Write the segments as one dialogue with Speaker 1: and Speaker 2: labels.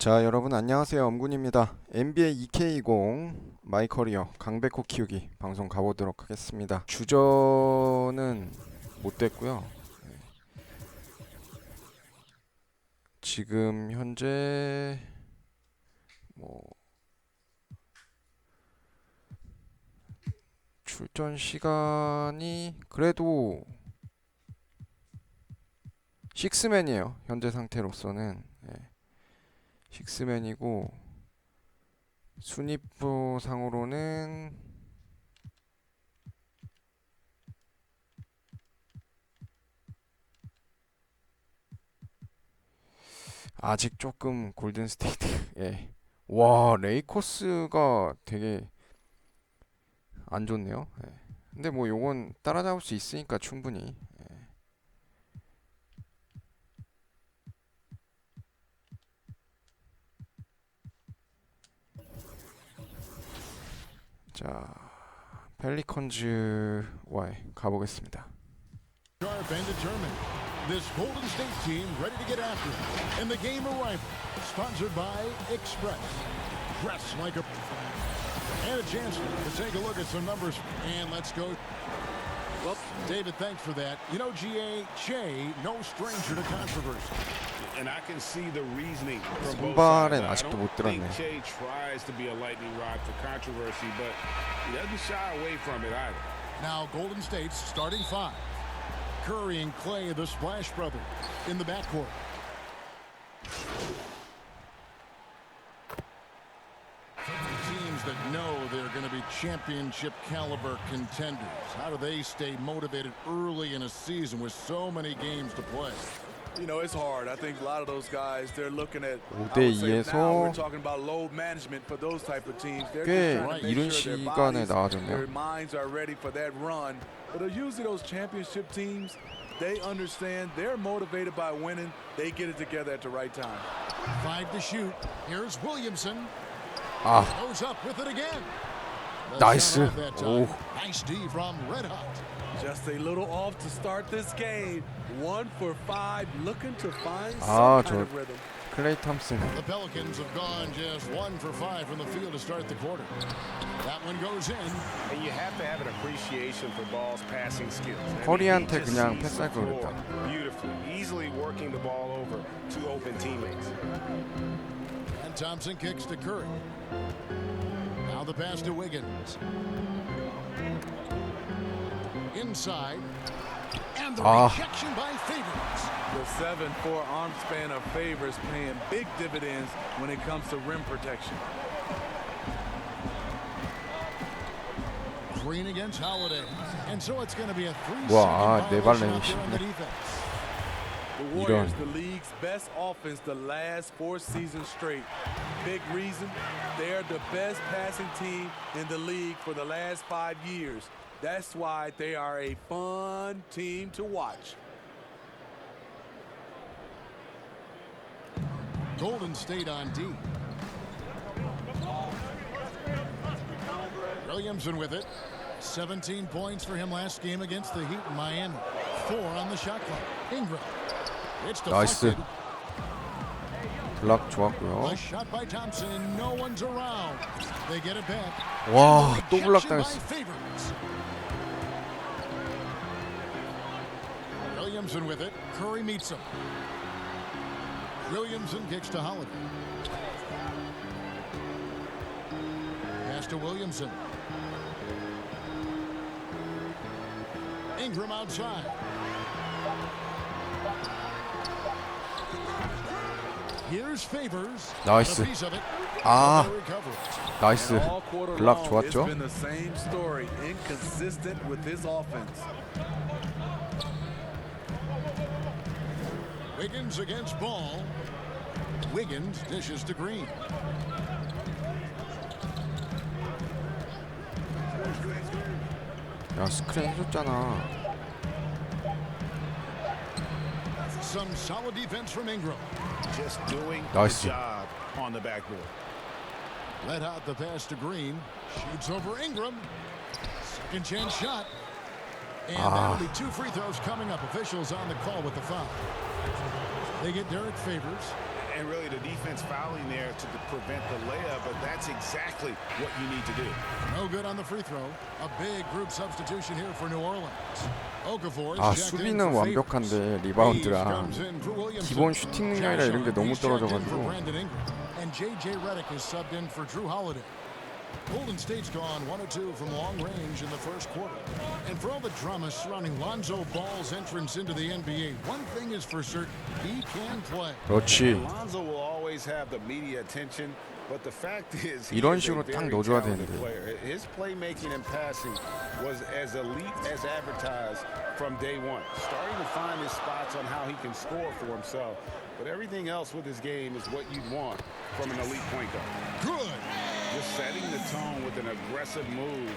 Speaker 1: 자, 여러분 안녕하세요. 엄군입니다. NBA 2K20 마이커리어 강백호 키우기 방송 가보도록 하겠습니다. 주전은 못 됐고요. 지금 현재 출전 시간이 그래도 식스맨이에요. 현재 상태로서는. 식스맨이고 순위표 상으로는 아직 조금 골든 스테이트. 와, 레이커스가 되게 안 좋네요. 근데 뭐 요건 따라잡을 수 있으니까 충분히. 자, 펠리컨즈와의 가보겠습니다.
Speaker 2: And determined. This Golden State team ready to get after it. And the game arrival, sponsored by Express. Dress like a... And a chance to take a look at some numbers. And let's go. Well, David, thanks for that. You know, G.A. Che, no stranger to controversy.
Speaker 3: And I can see the reasoning from both
Speaker 1: 선발엔
Speaker 3: sides.
Speaker 1: 아직도 못
Speaker 3: I don't think
Speaker 1: 들었네.
Speaker 3: Che tries to be a lightning rod for controversy, but he doesn't shy away from it either.
Speaker 2: Now, Golden State's starting five. Curry and Clay, the Splash Brothers, in the backcourt. Teams that know they're going to be championship caliber contenders. How do they stay motivated early in a season with so many games to play?
Speaker 4: You know, it's hard. I think a lot of those guys, they're looking at, I
Speaker 1: 5대
Speaker 4: would say now
Speaker 1: 2에서
Speaker 4: we're talking about load management for those type of teams. They're
Speaker 1: 꽤
Speaker 4: just trying to
Speaker 1: 이른
Speaker 4: make sure their
Speaker 1: 시간에
Speaker 4: bodies, their
Speaker 1: 나와줬네요.
Speaker 4: minds are ready for that run. But usually those championship teams, they understand, they're motivated by winning. They get it together at the right time.
Speaker 2: 5 to shoot. Here's Williamson.
Speaker 1: 아,
Speaker 2: Goes up with it again.
Speaker 1: 나이스.
Speaker 2: Shot off that time.
Speaker 1: 오,
Speaker 2: Nice D from Red Hot.
Speaker 4: Just a little off to start this game. 1 for 5, looking to find
Speaker 1: 아,
Speaker 4: some kind
Speaker 1: 저
Speaker 4: of rhythm.
Speaker 1: 클레이 탐슨.
Speaker 2: The Pelicans have gone just 1 for 5 from the field to start the quarter. That one goes in.
Speaker 3: And you have to have an appreciation for ball's passing skills.
Speaker 1: 커리한테
Speaker 3: He just
Speaker 1: 그냥
Speaker 3: sees
Speaker 1: 패스할
Speaker 3: the
Speaker 1: 걸
Speaker 3: floor
Speaker 1: 그랬다.
Speaker 3: beautifully, easily working the ball over two open teammates.
Speaker 2: And Thompson kicks to Curry. Now the pass to Wiggins. Inside. And the rejection by Favors.
Speaker 4: The 7'4" arm span of Favors paying big dividends when it comes to rim protection.
Speaker 2: Green against Holiday. And so it's going to be a 3-second
Speaker 1: 와, 네 발
Speaker 2: violation out there on the
Speaker 1: 내리시네.
Speaker 2: defense.
Speaker 4: The Warriors, the league's best offense the last 4 seasons straight. Big reason, they're the best passing team in the league for the last 5 years. That's why they are a fun team to watch.
Speaker 2: Golden State on D. Williamson with it. 17 points for him last game against the Heat in Miami. 4 on the shot clock. Ingram. It's
Speaker 1: 나이스.
Speaker 2: deflected.
Speaker 1: 블락 좋았고요.
Speaker 2: A shot by Thompson and no one's around. They get it back.
Speaker 1: 와, 또 블락
Speaker 2: Rejection by
Speaker 1: 당했어.
Speaker 2: Favors. Williamson with it. Curry meets him. Williamson kicks to Holiday. Pass to Williamson. Ingram outside. Here's Favors.
Speaker 1: 나이스.
Speaker 2: A piece of it.
Speaker 1: 아,
Speaker 2: They recover it.
Speaker 1: 나이스.
Speaker 4: All quarter
Speaker 1: 블락
Speaker 4: long,
Speaker 1: 좋았죠?
Speaker 4: it's been the same story, inconsistent with his offense.
Speaker 2: Wiggins against Ball. Wiggins dishes to Green.
Speaker 1: 야, 스크린 해줬잖아.
Speaker 2: Some solid defense from Ingram.
Speaker 3: Just doing
Speaker 1: Nice.
Speaker 3: the job on the backboard.
Speaker 2: Let out the pass to Green. Shoots over Ingram. Second chance shot. And that'll be 2 free throws coming up. Officials on the call with the foul. They get Derek Favors.
Speaker 3: And really the defense fouling there to prevent the layup, but that's exactly what you need to do.
Speaker 2: No good on the free throw. A big group substitution here for New Orleans. Okafor
Speaker 1: 아,
Speaker 2: is checked in
Speaker 1: 수비는
Speaker 2: for
Speaker 1: 완벽한데
Speaker 2: Favors.
Speaker 1: 리바운드랑
Speaker 2: comes in for Williamson.
Speaker 1: 기본 슈팅 능력이라 이런 게 너무
Speaker 2: He's checked in for
Speaker 1: 떨어져가지고.
Speaker 2: Brandon Ingram. And J.J. Redick is subbed in for Drew Holiday. Golden State's gone 1 of 2 from long range in the first quarter. And for all the drama surrounding Lonzo Ball's entrance into the NBA, one thing is for certain, he can play.
Speaker 1: 그렇지.
Speaker 3: Lonzo will always have the media attention, but the fact is he
Speaker 1: 이런
Speaker 3: is a
Speaker 1: 식으로 딱
Speaker 3: very
Speaker 1: 넣어줘야
Speaker 3: talented
Speaker 1: 되는데.
Speaker 3: player. His playmaking and passing was as elite as advertised from day one. Starting to find his spots on how he can score for himself, but everything else with his game is what you'd want from an elite point guard.
Speaker 2: Good.
Speaker 3: Just setting the tone with an aggressive move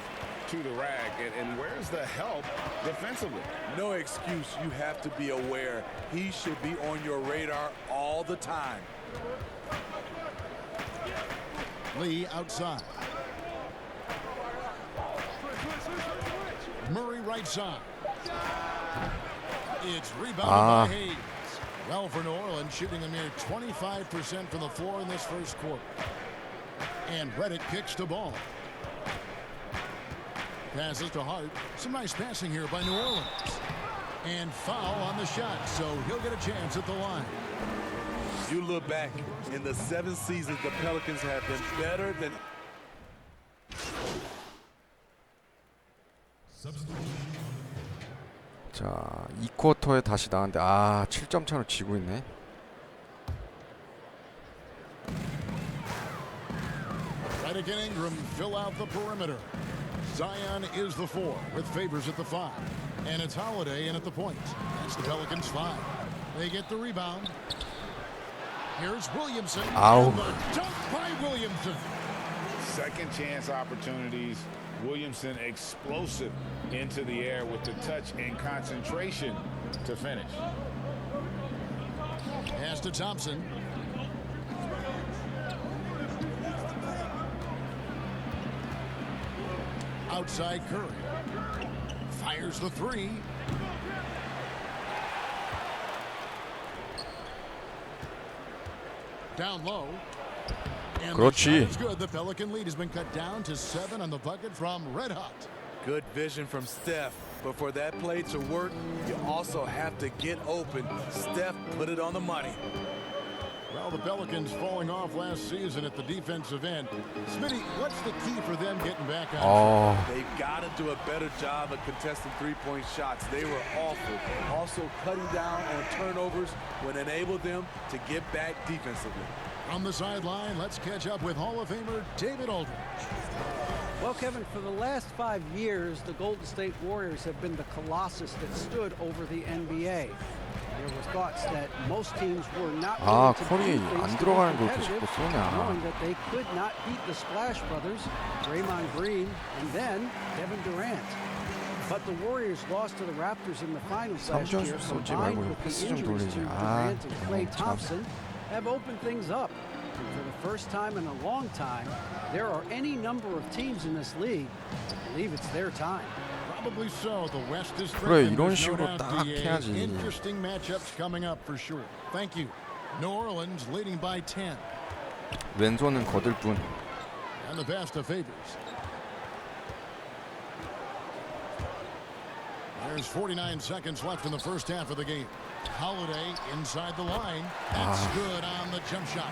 Speaker 3: to the rack, and where's the help defensively?
Speaker 4: No excuse. You have to be aware. He should be on your radar all the time.
Speaker 2: Lee outside. Murray right side. It's rebounded by Hayes. Well, for New Orleans, shooting a mere 25% from the floor in this first quarter. And Redick kicks the ball. Passes to Hart. Some nice passing here by New Orleans. And foul on the shot, so he'll get a chance at the line.
Speaker 4: You look back, in the 7 seasons, the Pelicans have been better than...
Speaker 1: 자, 2쿼터에 다시 나왔는데 7점 차로 지고 있네.
Speaker 2: Redick and Ingram fill out the perimeter. Zion is the 4 with Favors at the 5. And it's Holiday in at the point. That's the Pelicans 5. They get the rebound. Here's Williamson.
Speaker 1: Ow.
Speaker 2: And the dunk by Williamson.
Speaker 3: Second chance opportunities. Williamson explosive into the air with the touch and concentration to finish.
Speaker 2: Pass to Thompson. Outside Curry. Fires the 3. Down low. And the shot
Speaker 1: 그렇지.
Speaker 2: is good. The Pelican lead has been cut down to 7 on the bucket from Red Hot.
Speaker 4: Good vision from Steph. But for that play to work, you also have to get open. Steph put it on the money.
Speaker 2: Well, the Pelicans falling off last season at the defensive end. Smitty, what's the key for them getting back on track?
Speaker 4: They've got to do a better job of contesting three-point shots. They were awful. Also cutting down on turnovers would enable them to get back defensively.
Speaker 2: From the sideline, let's catch up with Hall of Famer David Aldridge.
Speaker 5: Well, Kevin, for the last 5 years, the Golden State Warriors have been the colossus that stood over the NBA. There were thoughts that most teams were not willing to
Speaker 1: 커리
Speaker 5: do things
Speaker 1: 안
Speaker 5: to be
Speaker 1: 들어가는 걸 이렇게
Speaker 5: competitive,
Speaker 1: 자꾸 쏘냐.
Speaker 5: knowing that they could not beat the Splash Brothers, Draymond Green, and then Kevin Durant. But the Warriors lost to the Raptors in the finals last year,
Speaker 1: 3점슛 쏘지
Speaker 5: combined
Speaker 1: 말고
Speaker 5: with the
Speaker 1: 패스 좀
Speaker 5: injuries to
Speaker 1: 돌리지.
Speaker 5: Durant and Klay
Speaker 1: 참.
Speaker 5: Thompson, have opened things up. And for the first time in a long time, there are any number of teams in this league that believe it's their time.
Speaker 2: Probably so. The West is
Speaker 1: 그래,
Speaker 2: strengthened.
Speaker 1: 이런
Speaker 2: There's no
Speaker 1: 식으로
Speaker 2: doubt,
Speaker 1: 딱
Speaker 2: DA.
Speaker 1: 해야지.
Speaker 2: Interesting matchups coming up for sure. Thank you. New Orleans leading by 10.
Speaker 1: 왼손은 거들 뿐.
Speaker 2: And the pass to Favors. There's 49 seconds left in the first half of the game. Holiday inside the line. That's good on the jump shot.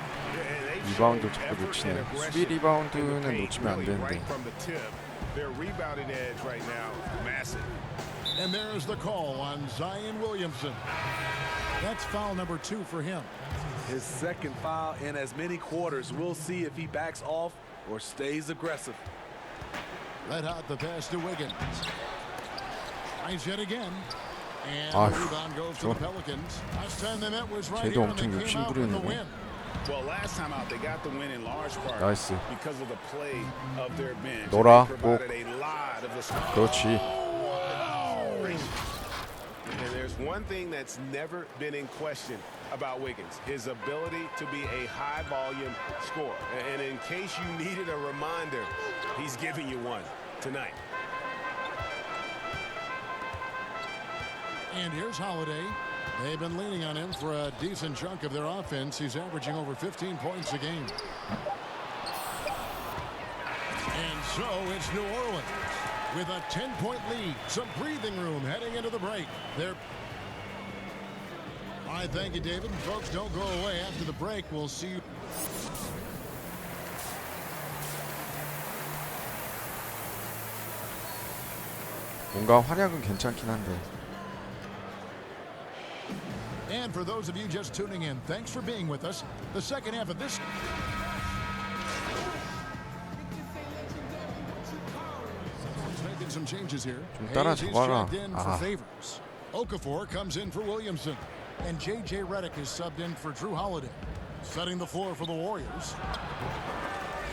Speaker 1: 리바운드 자꾸 놓치네. 수비 리바운드는 놓치면 안 되는데.
Speaker 3: Right from the tip, their rebounding edge right now, massive.
Speaker 2: And there's the call on Zion Williamson. That's foul number 2 for him.
Speaker 4: His second foul in as many quarters. We'll see if he backs off or stays aggressive.
Speaker 2: Red Hot the pass to Wiggins. Tries yet again. And
Speaker 1: 아휴,
Speaker 2: the rebound goes to the Pelicans. Last time they met was right
Speaker 1: 쟤도
Speaker 2: here and
Speaker 1: 엄청
Speaker 2: they came out with the
Speaker 1: 욕심부리는데.
Speaker 2: win.
Speaker 3: Well, last time out, they got the win in large part
Speaker 1: 나이스.
Speaker 3: because of the play of their bench.
Speaker 1: 너라,
Speaker 3: They provided a lot of the
Speaker 1: 그렇지.
Speaker 3: And there's one thing that's never been in question about Wiggins, his ability to be a high-volume scorer. And in case you needed a reminder, he's giving you one tonight.
Speaker 2: And here's Holiday. They've been leaning on him for a decent chunk of their offense. He's averaging over 15 points a game. And so it's New Orleans with a 10-point lead. Some breathing room heading into the break. All right, thank you, David. Folks, don't go away. After the break, we'll see you.
Speaker 1: 뭔가 활약은 괜찮긴 한데.
Speaker 2: And for those of you just tuning in, thanks for being with us. The second half of this. Someone's making some changes here.
Speaker 1: 좀 따라잡아라.
Speaker 2: He's checked in for Favors. Okafor comes in for Williamson. And J.J. Redick is subbed in for Drew Holiday. Setting the floor for the Warriors.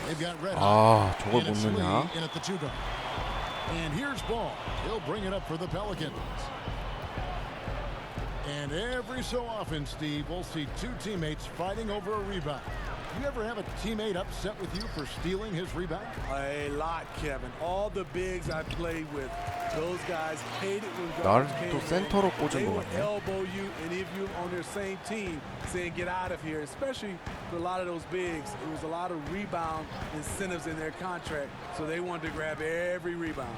Speaker 2: They've got Red
Speaker 1: 아, 저걸
Speaker 2: and
Speaker 1: 못
Speaker 2: it's
Speaker 1: 넣냐?
Speaker 2: Lee in at the 2 guard. And here's Ball. He'll bring it up for the Pelicans. And every so often, Steve, we'll see two teammates fighting over a rebound. You ever have a teammate upset with you for stealing his rebound?
Speaker 4: A lot, Kevin. All the bigs I played with, those guys hated when
Speaker 1: 나를
Speaker 4: guards came
Speaker 1: 또
Speaker 4: in.
Speaker 1: 센터로 꽂은
Speaker 4: They
Speaker 1: 것
Speaker 4: would
Speaker 1: 같네.
Speaker 4: elbow you, and if you're on their same team, saying get out of here. Especially for a lot of those bigs, it was a lot of rebound incentives in their contract, so they wanted to grab every rebound.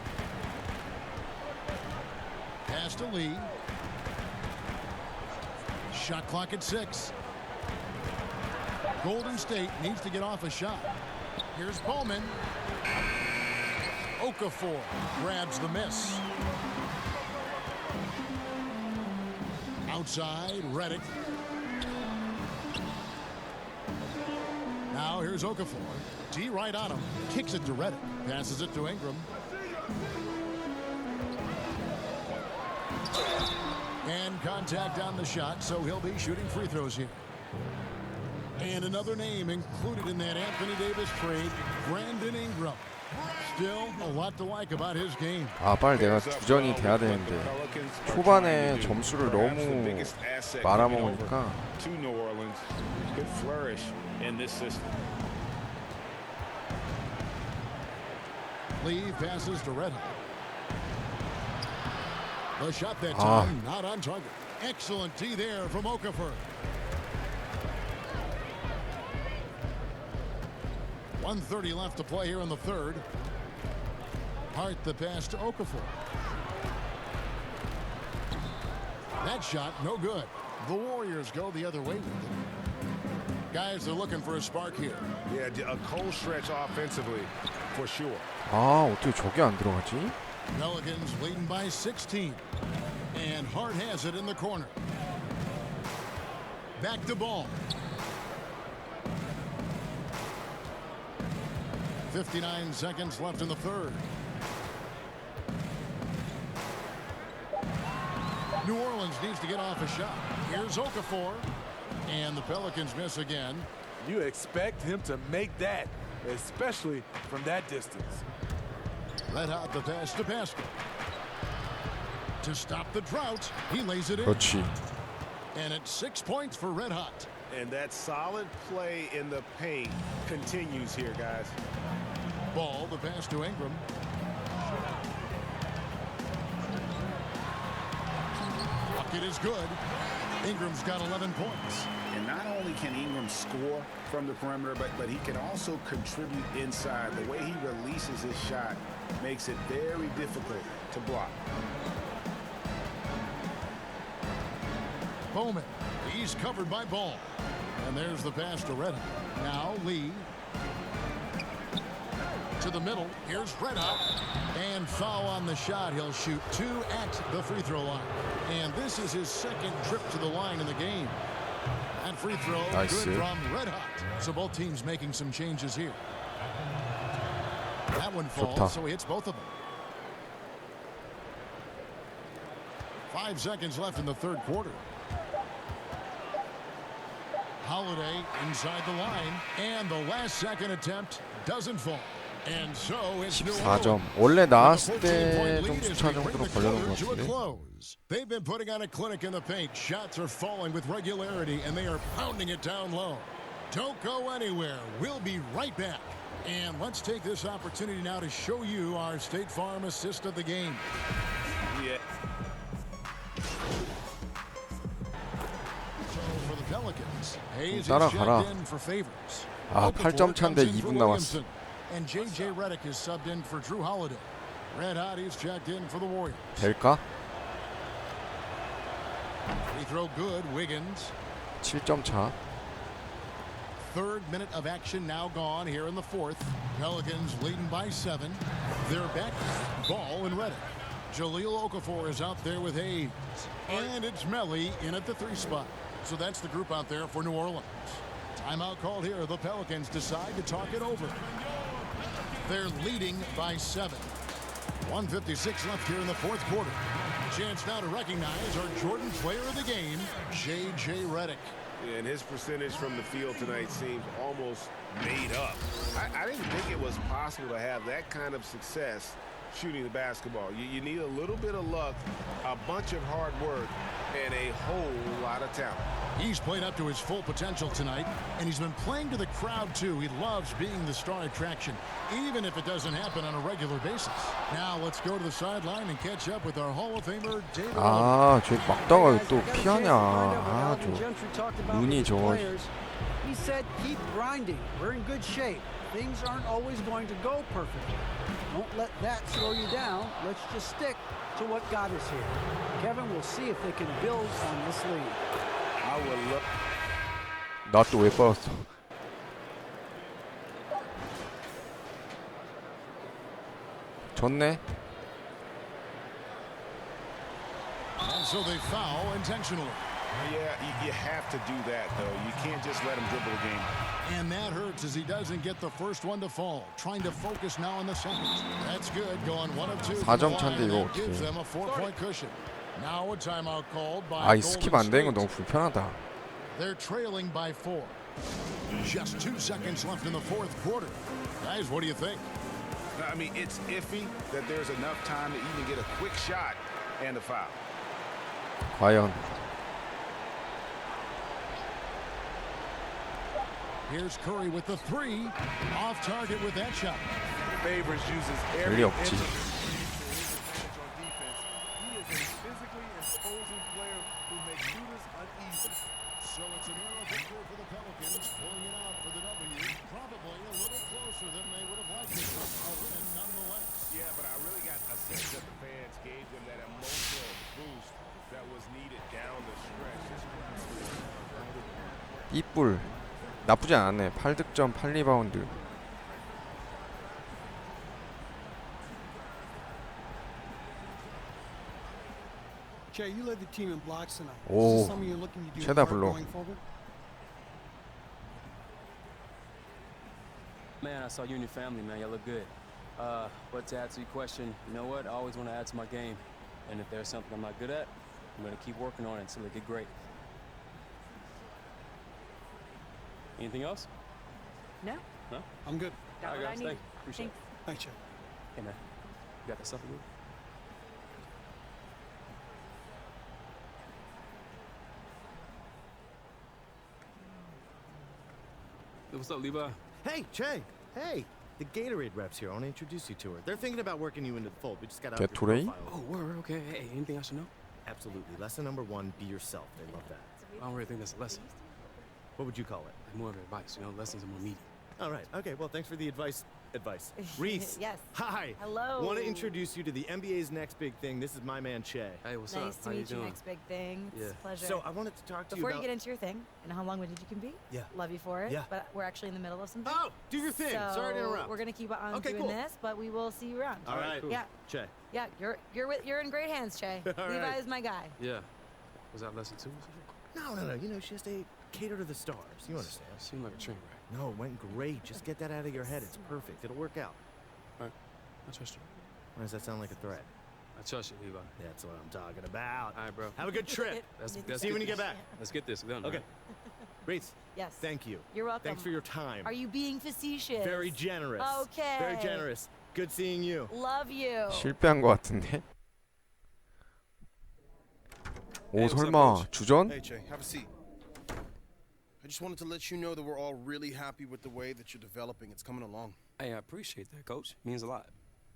Speaker 2: Pass to Lee. Shot clock at 6. Golden State needs to get off a shot. Here's Bowman. Okafor grabs the miss. Outside, Redick. Now here's Okafor. D right on him. Kicks it to Redick. Passes it to Ingram. And contact on the shot, so he'll be shooting free throws here. And another name included in that Anthony Davis trade, Brandon Ingram. Still a lot to like about his game.
Speaker 1: 아, 빨리 내가 주전이 돼야 되는데 초반에 점수를 너무 말아먹으니까.
Speaker 3: To New Orleans could flourish in this system.
Speaker 2: Lee passes to Red Hot. The shot that time, not on target. Excellent D there from Okafor. 1:30 left to play here in the third. Hart the pass to Okafor. That shot, no good. The Warriors go the other way with it. Guys, they're looking for a spark here.
Speaker 3: Yeah, a cold stretch offensively, for sure.
Speaker 1: 아, 어떻게 저게 안 들어가지?
Speaker 2: Pelicans leading by 16. And Hart has it in the corner. Back to Ball. 59 seconds left in the third. New Orleans needs to get off a shot. Here's Okafor. And the Pelicans miss again.
Speaker 4: You expect him to make that, especially from that distance.
Speaker 2: Red Hot the pass to Pascal. To stop the drought, he lays it in.
Speaker 1: 그렇지.
Speaker 2: And it's 6 points for Red Hot.
Speaker 3: And that solid play in the paint continues here, guys.
Speaker 2: Ball, the pass to Ingram. Bucket is good. Ingram's got 11 points.
Speaker 3: And not only can Ingram score from the perimeter, but he can also contribute inside. The way he releases his shot makes it very difficult to block.
Speaker 2: Bowman, he's covered by Ball. And there's the pass to Red Hot. Now Lee. To the middle. Here's Red Hot. And foul on the shot. He'll shoot 2 at the free throw line. And this is his second trip to the line in the game. And free throw
Speaker 1: Nice.
Speaker 2: good from Red Hot. So both teams making some changes here. That one falls,
Speaker 1: 좋다.
Speaker 2: so he hits both of them. 5 seconds left in the third quarter. Holiday inside the line, and the last second attempt doesn't fall. And so it's New
Speaker 1: 14점.
Speaker 2: Orleans.
Speaker 1: 원래 나왔을
Speaker 2: With a
Speaker 1: 때
Speaker 2: 14-point lead
Speaker 1: 점수
Speaker 2: as
Speaker 1: 차
Speaker 2: we bring
Speaker 1: 정도로
Speaker 2: the
Speaker 1: 걸려놓은 것
Speaker 2: quarter to a
Speaker 1: 같은데.
Speaker 2: close. They've been putting on a clinic in the paint. Shots are falling with regularity, and they are pounding it down low. Don't go anywhere. We'll be right back. And let's take this opportunity now to show you our State Farm assist of the game.
Speaker 3: Yeah.
Speaker 2: Pelicans. Hayes is
Speaker 1: 따라가라.
Speaker 2: checked in for Favors.
Speaker 1: 아,
Speaker 2: Okafor
Speaker 1: 8점 차인데
Speaker 2: comes in for
Speaker 1: 2분 남았어.
Speaker 2: Williamson. And J.J. Redick is subbed in for Drew Holiday. Red Hotties checked in for the Warriors.
Speaker 1: 될까?
Speaker 2: Free throw good. Wiggins.
Speaker 1: 7점 차.
Speaker 2: Third minute of action now gone here in the fourth. Pelicans leading by 7. They're back. Ball and Redick. Jahlil Okafor is out there with Hayes. And it's Melly in at the 3 spot. So that's the group out there for New Orleans. Timeout called here. The Pelicans decide to talk it over. They're leading by 7. 1:56 left here in the fourth quarter. Chance now to recognize our Jordan player of the game, J.J. Redick.
Speaker 3: And his percentage from the field tonight seems almost made up. I didn't think it was possible to have that kind of success shooting the basketball. You need a little bit of luck, a bunch of hard work, and a whole lot of talent.
Speaker 2: He's played up to his full potential tonight, and he's been playing to the crowd, too. He loves being the star attraction, even if it doesn't happen on a regular basis. Now let's go to the sideline and catch up with our Hall of Famer, David.
Speaker 1: 아, 저 막다가 또 피하냐. 아, 저 눈이 저거.
Speaker 5: He said, keep grinding. We're in good shape. Things aren't always going to go perfectly. Don't let that slow you down. Let's just stick to what got us here. Kevin will see if they can build on this lead.
Speaker 3: I would look.
Speaker 1: 나 또 왜 빠졌어? 졌네.
Speaker 2: And so they foul intentionally.
Speaker 3: Yeah, you have to do that, though. You can't just let him dribble the game.
Speaker 2: And that hurts as he doesn't get the first one to fall. Trying to focus now on the second. That's good. Going 1 of 2.
Speaker 1: 4점 차인데 이거
Speaker 2: That gives
Speaker 1: 어떻게?
Speaker 2: them a 4-point cushion. Now a timeout called by
Speaker 1: 아, 이
Speaker 2: Golden
Speaker 1: 스킵 안 되는 건
Speaker 2: State.
Speaker 1: 너무 불편하다.
Speaker 2: They're trailing by 4. Just 2 seconds left in the fourth quarter. Guys, what do you think?
Speaker 3: I mean, it's iffy that there's enough time to even get a quick shot and a foul.
Speaker 1: 과연
Speaker 2: Here's Curry with the 3. Off target with that shot.
Speaker 4: Favors uses every
Speaker 1: 별이
Speaker 4: inch
Speaker 1: 없지.
Speaker 4: of his advantage on defense. He is a physically imposing player who makes shooters uneasy.
Speaker 2: So it's an arrow victory for the Pelicans, pulling it out for the W. Probably a little closer than they would have liked it, but a win nonetheless.
Speaker 3: Yeah, but I really got a sense that the fans gave them that emotional boost that was needed down the stretch.
Speaker 1: 삐뿔 나쁘지 않았네. 8득점 8리바운드.
Speaker 6: Jay, you led the team in blocks tonight.
Speaker 1: 오,
Speaker 6: Is this something you're looking to do
Speaker 1: 최다
Speaker 6: more
Speaker 1: 불러.
Speaker 6: going forward?
Speaker 7: Man, I saw you and your family, man. Y'all look good. But to answer your question, you know what? I always want to add to my game. And if there's something I'm not good at, I'm going to keep working on it until I get great. Anything else?
Speaker 8: No,
Speaker 7: No?
Speaker 6: I'm good.
Speaker 8: got
Speaker 7: All
Speaker 8: what
Speaker 7: right,
Speaker 8: I
Speaker 7: guys.
Speaker 8: need.
Speaker 7: Thank you. Appreciate
Speaker 8: Thanks.
Speaker 6: Thanks, Jay.
Speaker 7: it. Hey, man. You got that stuff again? Hey, what's up, Levi?
Speaker 9: Hey, Che. Hey, the Gatorade reps here. I want to introduce you to her. They're thinking about working you into the fold. We just got out of your
Speaker 1: Gatorade?
Speaker 9: profile.
Speaker 7: Oh, word. Okay. Hey, anything I should know?
Speaker 9: Absolutely. Lesson number 1, be yourself. They love that.
Speaker 7: I don't really think that's a lesson.
Speaker 9: What would you call it?
Speaker 7: Like more of advice, you know? Lessons are more meaty.
Speaker 9: All right. Okay, well, thanks for the advice. Reese.
Speaker 8: Yes.
Speaker 9: Hi.
Speaker 8: Hello.
Speaker 9: Want to introduce you to the NBA's next big thing. This is my man, Che.
Speaker 7: Hey, what's
Speaker 8: Nice
Speaker 7: up?
Speaker 8: to
Speaker 7: How
Speaker 8: meet you.
Speaker 7: doing?
Speaker 8: Next big thing. It's
Speaker 7: Yeah.
Speaker 8: a pleasure.
Speaker 9: So I wanted to talk to
Speaker 8: Before
Speaker 9: you
Speaker 8: you
Speaker 9: about...
Speaker 8: get into your thing, and how long-winded you can be,
Speaker 9: Yeah.
Speaker 8: love you for it.
Speaker 9: Yeah.
Speaker 8: But we're actually in the middle of something.
Speaker 9: Oh, do your thing.
Speaker 8: So
Speaker 9: Sorry to interrupt.
Speaker 8: We're gonna keep on
Speaker 9: Okay,
Speaker 8: doing
Speaker 9: cool.
Speaker 8: this, but we will see you around.
Speaker 9: All right.
Speaker 7: cool.
Speaker 8: Yeah.
Speaker 9: Che.
Speaker 8: Yeah. You're in great hands, Che.
Speaker 9: All
Speaker 8: Levi
Speaker 9: right.
Speaker 8: is my guy.
Speaker 7: Yeah. Was that lesson 2 or something?
Speaker 9: No. You know, she has to cater to the stars. You understand.
Speaker 7: Seemed like a train wreck.
Speaker 9: No, it went great. Just get that out of your head. It's perfect. It'll work out.
Speaker 7: I trust you.
Speaker 9: Why does that sound like a threat?
Speaker 7: I trust you, Levi.
Speaker 9: That's what I'm talking about.
Speaker 7: All right, bro.
Speaker 9: Have a good trip.
Speaker 7: Let's
Speaker 9: See you when you
Speaker 7: this-
Speaker 9: get back.
Speaker 7: Let's get this done.
Speaker 9: Okay.
Speaker 7: man.
Speaker 9: Reese,
Speaker 8: Yes.
Speaker 9: thank you.
Speaker 8: You're welcome.
Speaker 9: Thanks for your time.
Speaker 8: Are you being facetious?
Speaker 9: Very generous.
Speaker 8: Okay.
Speaker 9: Very generous. Good seeing you.
Speaker 8: Love you.
Speaker 1: 실패한 것 같은데. 오,
Speaker 10: Hey, what's up,
Speaker 1: 설마
Speaker 10: coach?
Speaker 1: 주전?
Speaker 10: Hey, Jay, have a seat. I just wanted to let you know that we're all really happy with the way that you're developing. It's coming along.
Speaker 7: Hey, I appreciate that, coach. Means a lot.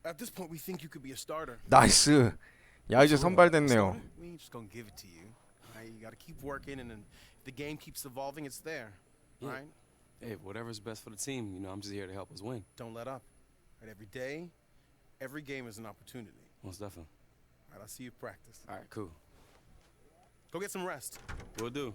Speaker 10: At this point, we think you could be a starter.
Speaker 1: 나이스. 야, 이제
Speaker 10: For real,
Speaker 1: 선발됐네요.
Speaker 10: starter? We ain't just gonna give it to you. right? You got to keep working, and then if the game keeps evolving, it's there.
Speaker 7: Yeah.
Speaker 10: Right?
Speaker 7: Hey, whatever's best for the team, you know, I'm just here to help us win.
Speaker 10: Don't let up. Right? Every day, every game is an opportunity.
Speaker 7: Most definitely.
Speaker 10: All right, I'll see you practice.
Speaker 7: All right, cool.
Speaker 10: Go get some rest.
Speaker 7: Will do.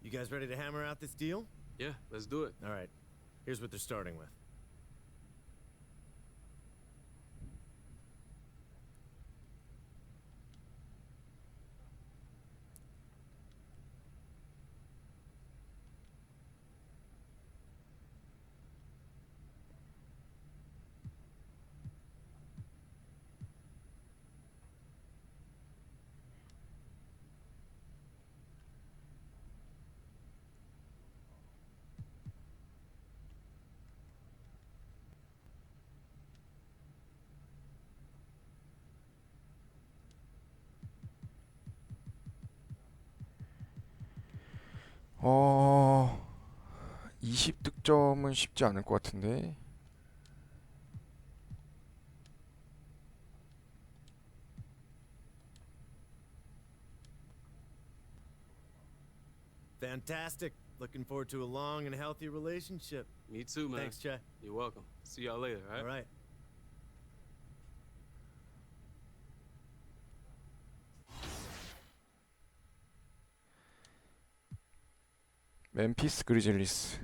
Speaker 9: You guys ready to hammer out this deal?
Speaker 7: Yeah, let's do it.
Speaker 9: All right. Here's what they're starting with.
Speaker 1: 어... 20득점은 쉽지 않을 것 같은데.
Speaker 9: Fantastic. Looking forward to a long and healthy relationship.
Speaker 7: Me too, man.
Speaker 9: Thanks, Che.
Speaker 7: You're welcome. See y'all later, all right?
Speaker 9: All right.
Speaker 1: 멤피스 그리즐리스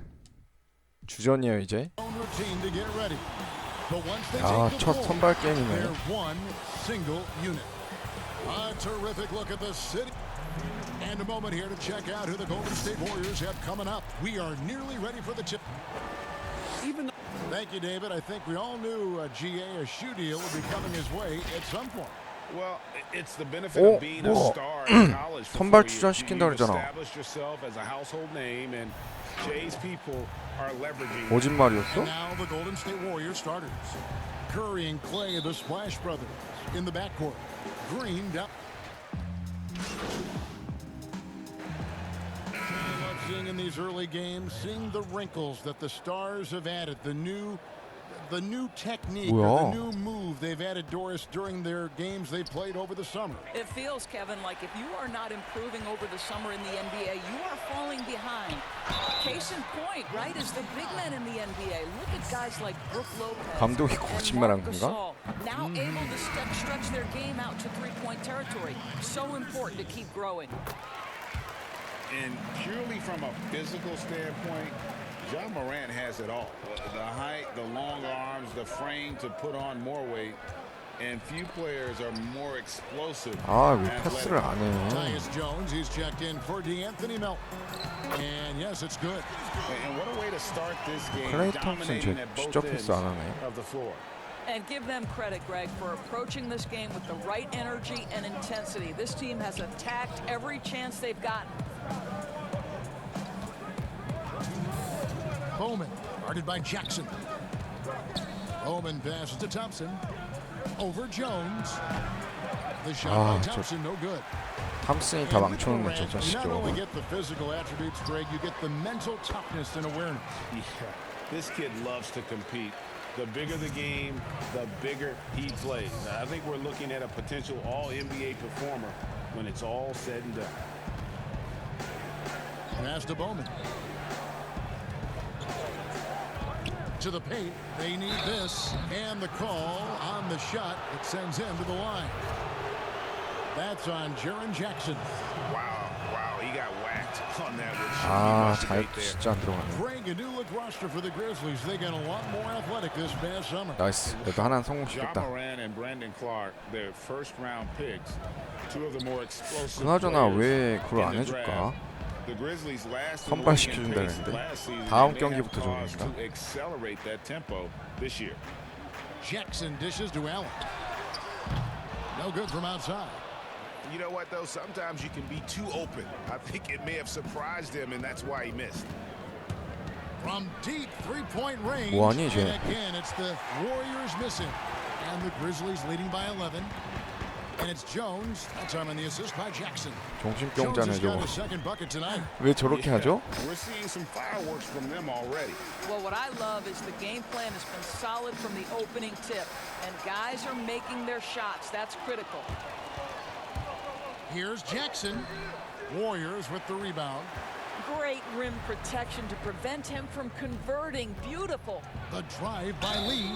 Speaker 1: 주전이에요 이제.
Speaker 2: Own routine to get ready. But once they
Speaker 1: 야,
Speaker 2: take the
Speaker 1: 첫
Speaker 2: ball,
Speaker 1: 선발 게임이네.
Speaker 2: they're one single unit. A terrific look at the city. And a moment here to check out who the Golden State Warriors have coming up. We are nearly ready for the tip. Thank you, David. I think we all knew a shoe deal would be coming his way at some point.
Speaker 3: Well, it's the benefit
Speaker 1: 오,
Speaker 3: of being a
Speaker 1: 뭐야.
Speaker 3: star in college.
Speaker 1: 선발
Speaker 3: before
Speaker 1: 출전시킨다
Speaker 3: you've
Speaker 1: 그랬잖아.
Speaker 3: established yourself as a household name, and Jay's people are leveraging.
Speaker 1: 거짓말이었어?
Speaker 2: And now the Golden State Warriors starters. Curry and Clay, the Splash Brothers, in the backcourt. Green down. I love seeing in these early games, seeing the wrinkles that the stars have added, the new technique, or the new move they've added, Doris, during their games they played over the summer.
Speaker 11: It feels, Kevin, like if you are not improving over the summer in the NBA, you are falling behind. Case in point, right, is the big men in the NBA. Look at guys like Brook Lopez
Speaker 1: 감독이
Speaker 11: and
Speaker 1: 거짓말한
Speaker 11: Marc
Speaker 1: 건가?
Speaker 11: Gasol, now able to stretch their game out to three-point territory. So important to keep growing.
Speaker 3: And purely from a physical standpoint, John Morant has it all. The height, the long arms, the frame to put on more weight. And few players are more explosive.
Speaker 1: 아, 왜 패스를 안 해?
Speaker 2: Tyus Jones, he's checked in for DeAnthony Melton. And yes, it's good.
Speaker 3: And what a way to start this game.
Speaker 1: 클레이 톰슨
Speaker 3: Dominating at both
Speaker 1: 직접 패스 안
Speaker 3: ends
Speaker 1: 하네.
Speaker 3: of the floor.
Speaker 11: And give them credit, Greg, for approaching this game with the right energy and intensity. This team has attacked every chance they've gotten.
Speaker 2: Bowman, guarded by Jackson. Bowman passes to Thompson. Over Jones. The shot by Thompson, no good.
Speaker 1: 탐슨이 다 망쳐놓은 거죠, 저
Speaker 2: You not only
Speaker 1: 시죠.
Speaker 2: get the physical attributes, Greg, you get the mental toughness and awareness.
Speaker 3: Yeah, this kid loves to compete. The bigger the game, the bigger he plays. Now, I think we're looking at a potential all-NBA performer when it's all said and done.
Speaker 2: Pass to Bowman. To the paint. They need this. And the call on the shot that sends him to the line. That's on Jaren Jackson.
Speaker 3: Wow, he got whacked on that one.
Speaker 1: 아, 잘 진짜 안 들어가네.
Speaker 2: Greg, a new look roster for the Grizzlies. They got a lot more athletic this past summer.
Speaker 1: 나이스. 그래도 하나는
Speaker 3: John
Speaker 1: 성공시켰다.
Speaker 3: Moran and Brandon Clark, their first-round picks, two of the more explosive
Speaker 1: 그나저나
Speaker 3: players
Speaker 1: 왜 그걸 안
Speaker 3: in the
Speaker 1: 해줄까?
Speaker 3: draft. The Grizzlies last
Speaker 1: 선발 시켜준다는데 다음 경기부터
Speaker 3: to
Speaker 1: 줘준다.
Speaker 3: accelerate that tempo this year.
Speaker 2: Jackson dishes to Allen. No good from outside.
Speaker 3: You know what, though? Sometimes you can be too open. I think it may have surprised him, and that's why he missed.
Speaker 2: From deep three-point range.
Speaker 1: 뭐하니, 쟤?
Speaker 2: And again, it's the Warriors missing. And the Grizzlies leading by 11. And it's Jones. That time on the assist by Jackson.
Speaker 1: 정신병자네
Speaker 2: Jones has got
Speaker 1: 저거.
Speaker 2: his second bucket tonight.
Speaker 1: 왜 저렇게 하죠?
Speaker 3: We're seeing some fireworks from them already.
Speaker 11: Well, what I love is the game plan has been solid from the opening tip, and guys are making their shots. That's critical.
Speaker 2: Here's Jackson. Warriors with the rebound.
Speaker 11: Great rim protection to prevent him from converting. Beautiful.
Speaker 2: The drive by Lee.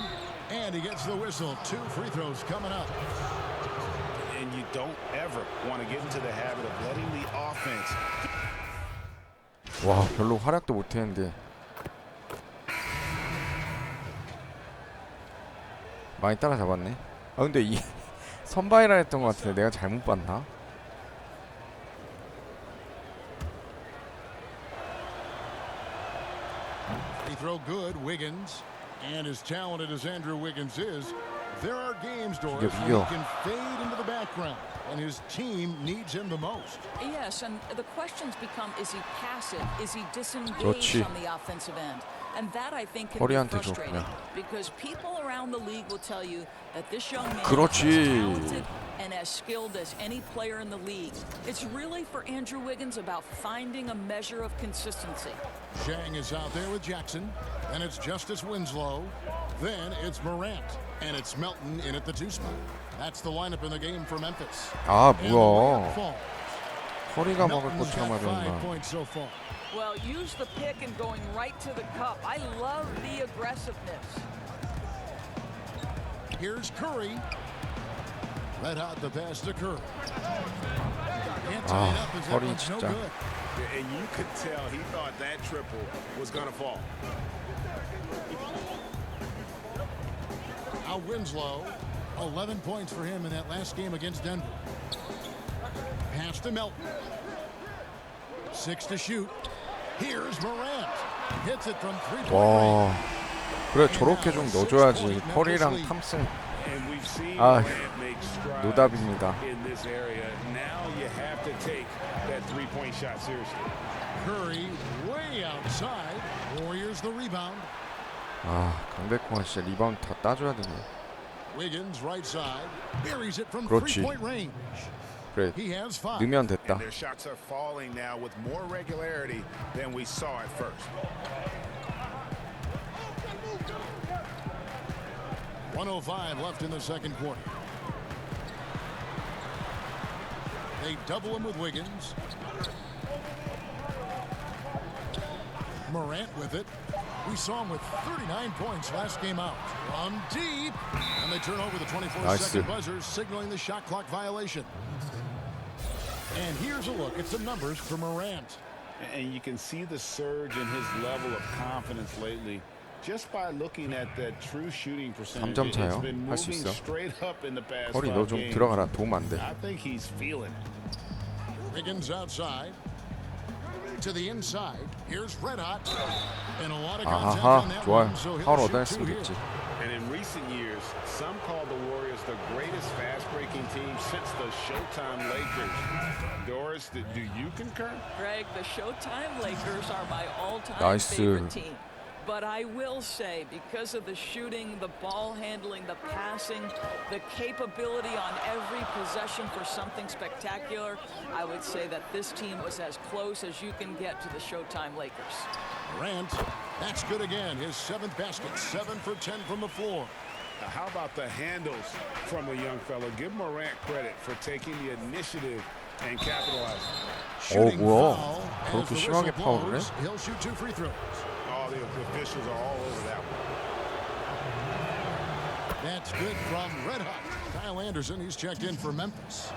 Speaker 2: And he gets the whistle. 2 free throws coming up.
Speaker 3: And you don't ever want to get into the habit of letting the offense.
Speaker 1: 와, 별로 활약도 못했는데 많이 따라잡았네. 아 근데 이 선바이라 했던 것 같은데 내가 잘못 봤나?
Speaker 2: Free throw good. Wiggins. And as talented as Andrew Wiggins is, there are games, Doris, where he can fade into the background, and his team needs him the most.
Speaker 11: Yes, and the questions become, is he passive? Is he disengaged
Speaker 1: 그렇지.
Speaker 11: on the offensive end? And that, I think, can be
Speaker 1: 허리한테
Speaker 11: frustrating
Speaker 1: 줬구나.
Speaker 11: because people around the league will tell you that this young man
Speaker 1: 그렇지.
Speaker 11: is as talented and as skilled as any player in the league. It's really, for Andrew Wiggins, about finding a measure of consistency.
Speaker 2: Zhang is out there with Jackson. Then it's Justice Winslow. Then it's Morant. And it's Melton in at the 2 spot. That's the lineup in the game for Memphis.
Speaker 1: 아
Speaker 2: And the layup
Speaker 1: 뭐야?
Speaker 2: falls.
Speaker 1: 허리가 먹을
Speaker 2: Melton's
Speaker 1: 것처럼
Speaker 2: got 5
Speaker 1: 하던가.
Speaker 2: points so far.
Speaker 11: Well, use the pick and going right to the cup. I love the aggressiveness.
Speaker 2: Here's Curry. Red hot the pass to Curry. Can't tie
Speaker 1: 아,
Speaker 2: it up as that
Speaker 1: 허리
Speaker 2: one's no
Speaker 1: 진짜.
Speaker 2: good.
Speaker 3: And you could tell he thought that triple was going to fall.
Speaker 2: Now Winslow, 11 points for him in that last game against Denver. Pass to Melton. 6 to shoot. Here's Morant. Hits it from 3-point
Speaker 1: 와,
Speaker 2: range.
Speaker 1: 그래 저렇게 좀 넣어줘야지. 커리랑 탐슨.
Speaker 3: And we've seen
Speaker 1: 아,
Speaker 3: Morant make strides
Speaker 1: 노답입니다.
Speaker 3: in this area. Now you have to take that 3-point shot seriously.
Speaker 2: Curry way outside. Warriors the rebound.
Speaker 1: 아, 강백호가 진짜 리바운드 다 따줘야 되네.
Speaker 2: Wiggins right side. Buries it from
Speaker 1: 그렇지.
Speaker 2: 3-point range.
Speaker 1: 그래,
Speaker 2: He has 5.
Speaker 1: 넣으면
Speaker 3: And
Speaker 1: 됐다.
Speaker 3: their shots are falling now with more regularity than we saw at first.
Speaker 2: 1:05 left in the second quarter. They double him with Wiggins. Morant with it. We saw him with 39 points last game out. From deep. And they turn over the 24-second buzzer, signaling the shot clock violation. And here's a look at some numbers for Morant.
Speaker 3: And you can see the surge in his level of confidence lately just by looking at that true shooting percentage.
Speaker 1: 3점
Speaker 3: It's
Speaker 1: 차요.
Speaker 3: been
Speaker 1: 할 수
Speaker 3: moving
Speaker 1: 있어.
Speaker 3: straight up in the past
Speaker 1: 허리
Speaker 3: 5
Speaker 1: 너 좀
Speaker 3: games.
Speaker 1: 들어가라. 도움 안 돼.
Speaker 3: I think he's feeling it.
Speaker 2: Wiggins outside. To the inside. Here's Red Hot. And a lot of contact
Speaker 1: 아하,
Speaker 2: on that
Speaker 1: 좋아요.
Speaker 2: one, so
Speaker 1: 파울
Speaker 2: he'll shoot
Speaker 1: 얻어냈으면
Speaker 2: 2 here.
Speaker 1: 됐지.
Speaker 3: And in recent years, some call the Warriors the greatest fast-breaking team since the Showtime Lakers. Doris, do you concur?
Speaker 11: Greg, the Showtime Lakers are my all-time
Speaker 1: 나이스.
Speaker 11: favorite team. But I will say, because of the shooting, the ball handling, the passing, the capability on every possession for something spectacular, I would say that this team was as close as you can get to the Showtime Lakers.
Speaker 2: Morant, that's good again. His 7th basket, 7 for 10 from the floor.
Speaker 3: Now, how about the handles from the young fella? Give Morant credit for taking the initiative and capitalizing.
Speaker 2: Shooting
Speaker 1: 뭐야?
Speaker 2: foul. As
Speaker 1: 그렇게
Speaker 2: the
Speaker 1: 심하게
Speaker 2: whistle
Speaker 1: 파울을 해?
Speaker 2: blows, he'll shoot 2 free throws.
Speaker 3: All the officials are all over that one.
Speaker 2: That's good from Red Hot. Kyle Anderson, he's checked in for Memphis.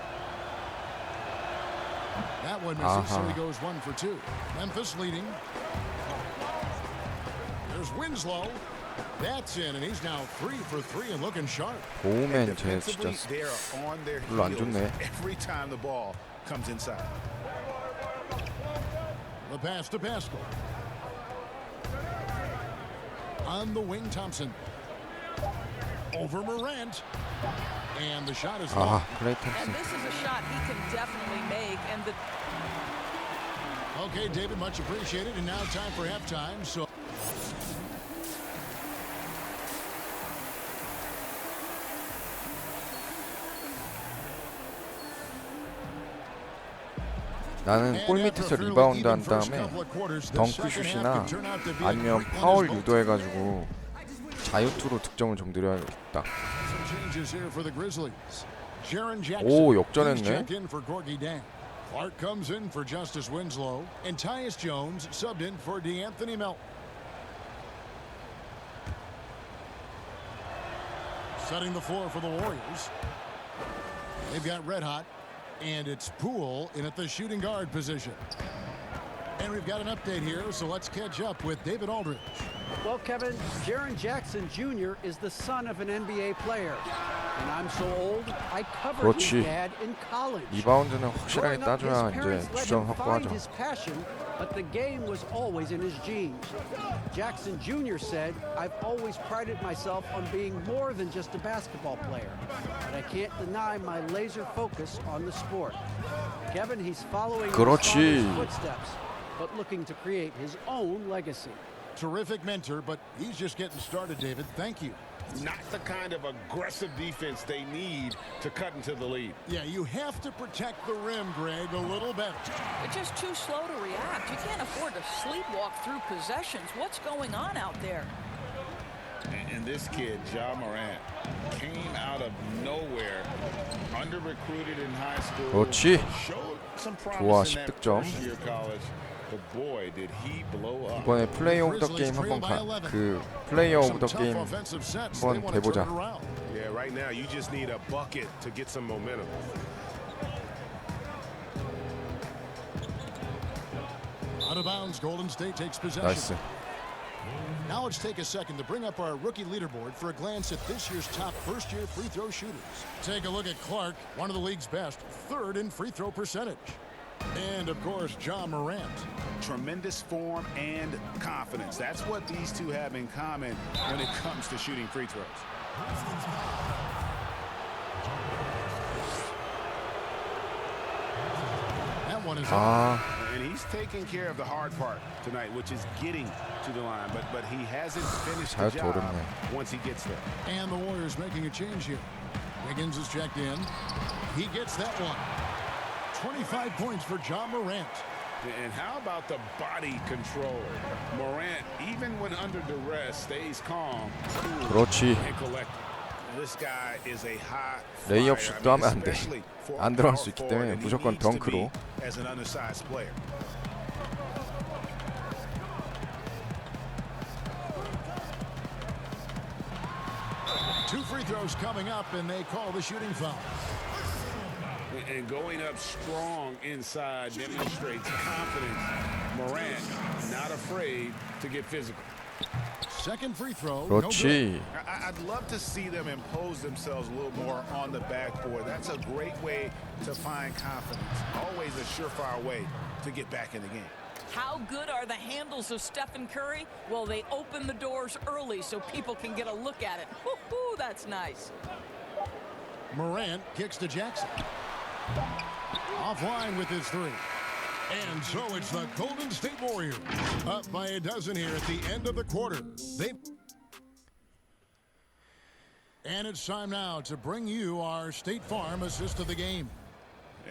Speaker 2: That one misses, so he goes 1 for 2. Memphis leading. There's Winslow. That's in, and he's now 3 for 3 and looking sharp.
Speaker 1: 보우맨 쟤 진짜
Speaker 3: Defensively, they are on their
Speaker 1: 별로 안
Speaker 3: heels
Speaker 1: 좋네.
Speaker 3: every time the ball comes inside.
Speaker 2: The pass to Pascal. On the wing, Thompson. Over Morant. And the shot is
Speaker 1: 아,
Speaker 2: long.
Speaker 1: 클레이 탐슨.
Speaker 11: And this is a shot he can definitely make. And the
Speaker 2: Okay, David, much appreciated. And now time for halftime. So
Speaker 1: 나는 골 밑에서 리바운드 한 다음에 덩크슛이나 아니면 파울 유도해가지고 자유투로 득점을 좀 늘려야겠다. 오, 역전했네.
Speaker 2: Clark comes in for Justice Winslow, and Tyus Jones subbed in for DeAnthony Melton. Setting the floor for the Warriors. They've got Red Hot, and it's Poole in at the shooting guard position. And we've got an update here, so let's catch up with David Aldridge.
Speaker 5: Well, Kevin, Jaren Jackson Jr. is the son of an NBA player. And I'm so old, I covered his
Speaker 1: 그렇지.
Speaker 5: dad in college.
Speaker 1: 리바운드는 확실하게
Speaker 5: Growing up,
Speaker 1: 따줘야
Speaker 5: his
Speaker 1: 이제
Speaker 5: parents let
Speaker 1: 주전
Speaker 5: him find
Speaker 1: 확보하죠.
Speaker 5: his passion, but the game was always in his genes. Jackson Jr. said, "I've always prided myself on being more than just a basketball player, but I can't deny my laser focus on the sport." Kevin, he's following his
Speaker 1: 그렇지.
Speaker 5: father's footsteps, but looking to create his own legacy.
Speaker 2: Terrific mentor, but he's just getting started, David. Thank you.
Speaker 3: Not the kind of aggressive defense they need to cut into the lead.
Speaker 2: Yeah, you have to protect the rim, Greg, a little better.
Speaker 11: They're just too slow to react. You can't afford to sleepwalk through possessions. What's going on out there?
Speaker 3: And this kid, Ja Morant, came out of nowhere, under-recruited in high school.
Speaker 1: 그렇지.
Speaker 3: Showed some
Speaker 1: 좋아,
Speaker 3: promise in that
Speaker 1: 10득점.
Speaker 3: first year college. But boy, did he blow up.
Speaker 1: 이번에 플레이어 오브 더 게임 한번 그 플레이어 오브 더 게임 한번 돼보자.
Speaker 12: Yeah, right now you just need a bucket to get some momentum.
Speaker 2: Out of bounds, Golden State takes possession.
Speaker 1: 나이스.
Speaker 2: Now let's take a second to bring up our rookie leaderboard for a glance at this year's top first-year free throw shooters. Take a look at Clark, one of the league's best, third in free throw percentage. And, of course, Ja Morant.
Speaker 3: Tremendous form and confidence. That's what these two have in common when it comes to shooting free throws.
Speaker 2: That one is
Speaker 3: And he's taking care of the hard part tonight, which is getting to the line. But he hasn't finished the job once he gets there.
Speaker 2: And the Warriors making a change here. Wiggins is checked in. He gets that one. 25 points for Ja Morant.
Speaker 3: And how about the body control? Morant, even when under duress, stays calm, cool,
Speaker 1: 그렇지.
Speaker 3: and collected. This guy is a high
Speaker 1: 레이업
Speaker 3: flyer.
Speaker 1: 슛도 하면 안 돼.
Speaker 3: especially for a
Speaker 1: 안 들어갈 수
Speaker 3: power
Speaker 1: 있기
Speaker 3: forward,
Speaker 1: 때문에
Speaker 3: and he
Speaker 1: 무조건
Speaker 3: needs to be
Speaker 1: 덩크로.
Speaker 3: as an undersized player.
Speaker 2: Two free throws coming up, and they call the shooting foul.
Speaker 3: And going up strong inside demonstrates confidence. Morant not afraid to get physical.
Speaker 2: Second free throw.
Speaker 1: 그렇지.
Speaker 3: I'd love to see them impose themselves a little more on the backboard. That's a great way to find confidence. Always a surefire way to get back in the game.
Speaker 11: How good are the handles of Stephen Curry? Well, they open the doors early so people can get a look at it. Woo-hoo, that's nice.
Speaker 2: Morant kicks to Jackson. Offline with his three. And so it's the Golden State Warriors up by a dozen here at the end of the quarter. And it's time now to bring you our State Farm assist of the game.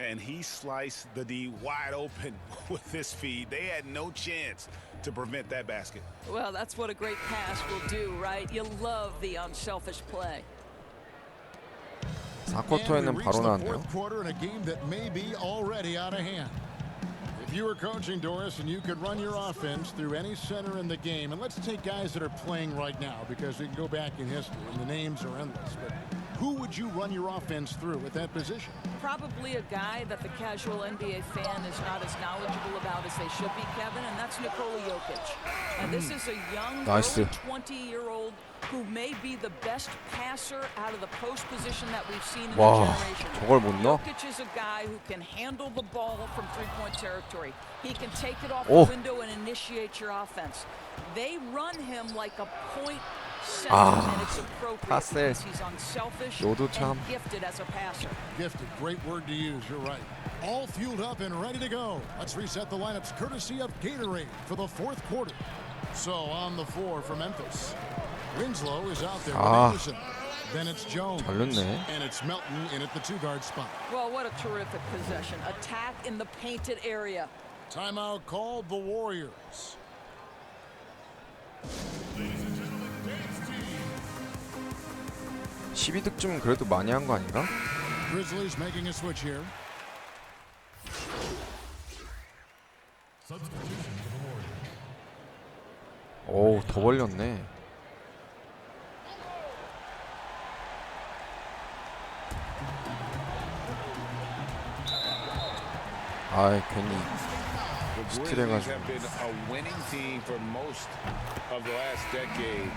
Speaker 3: And he sliced the D wide open with this feed. They had no chance to prevent that basket.
Speaker 11: Well, that's what a great pass will do, right? You love the unselfish play.
Speaker 1: 4쿼터에는 바로 나왔네요.
Speaker 2: Fourth quarter in a game that may be already out of hand. If you were coaching, Doris, and you could run your offense through any center in the game, and let's take guys that are playing right now because we can go back in history and the names are endless. But who would you run your offense through at that position?
Speaker 11: Probably a guy that the casual NBA fan is not as knowledgeable about as they should be, Kevin, and that's Nikola Jokic. And this is a young,
Speaker 1: 나이스.
Speaker 11: early 20-year-old who may be the best passer out of the post position that we've seen in
Speaker 1: 와,
Speaker 11: the generation.
Speaker 1: 저걸 못 넣어?
Speaker 11: Jokic is a guy who can handle the ball from three-point territory. He can take it off
Speaker 1: 오.
Speaker 11: the window and initiate your offense. They run him like a point center,
Speaker 1: 아,
Speaker 11: and it's appropriate
Speaker 1: 파세.
Speaker 11: because he's unselfish
Speaker 1: 요도
Speaker 11: and
Speaker 1: 참.
Speaker 11: gifted as a passer.
Speaker 2: Gifted, great word to use, you're right. All fueled up and ready to go. Let's reset the lineups courtesy of Gatorade for the fourth quarter. So on the floor for Memphis. Winslow is out there
Speaker 1: 아,
Speaker 2: with Anderson. Then it's Jones.
Speaker 1: 잘 넣네.
Speaker 2: And it's Melton in at the 2-guard spot.
Speaker 11: Well, what a terrific possession. Attack in the painted area.
Speaker 2: Timeout called the Warriors.
Speaker 1: 12득쯤 그래도 많이 한 거 아닌가?
Speaker 2: Grizzlies making a switch here.
Speaker 1: 오, 더 벌렸네. 아, 괜히
Speaker 3: The
Speaker 1: 스틸
Speaker 3: Grizzlies
Speaker 1: 해가지고.
Speaker 3: have been a winning team for most of the last decade.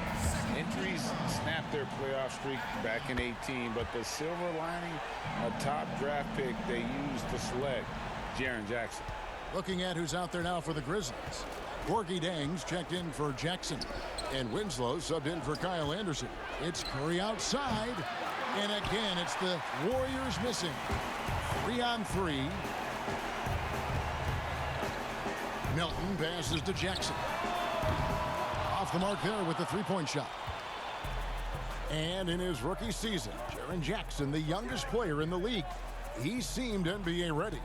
Speaker 3: Injuries snapped their playoff streak back in 18, but the silver lining, a top draft pick they used to select Jaren Jackson.
Speaker 2: Looking at who's out there now for the Grizzlies. Gorgie Dangs checked in for Jackson. And Winslow subbed in for Kyle Anderson. It's Curry outside. And again, it's the Warriors missing. 3-on-3. Melton passes to Jackson. Off the mark there with the three-point shot. And in his rookie season, Jaren Jackson, the youngest player in the league, he seemed NBA ready.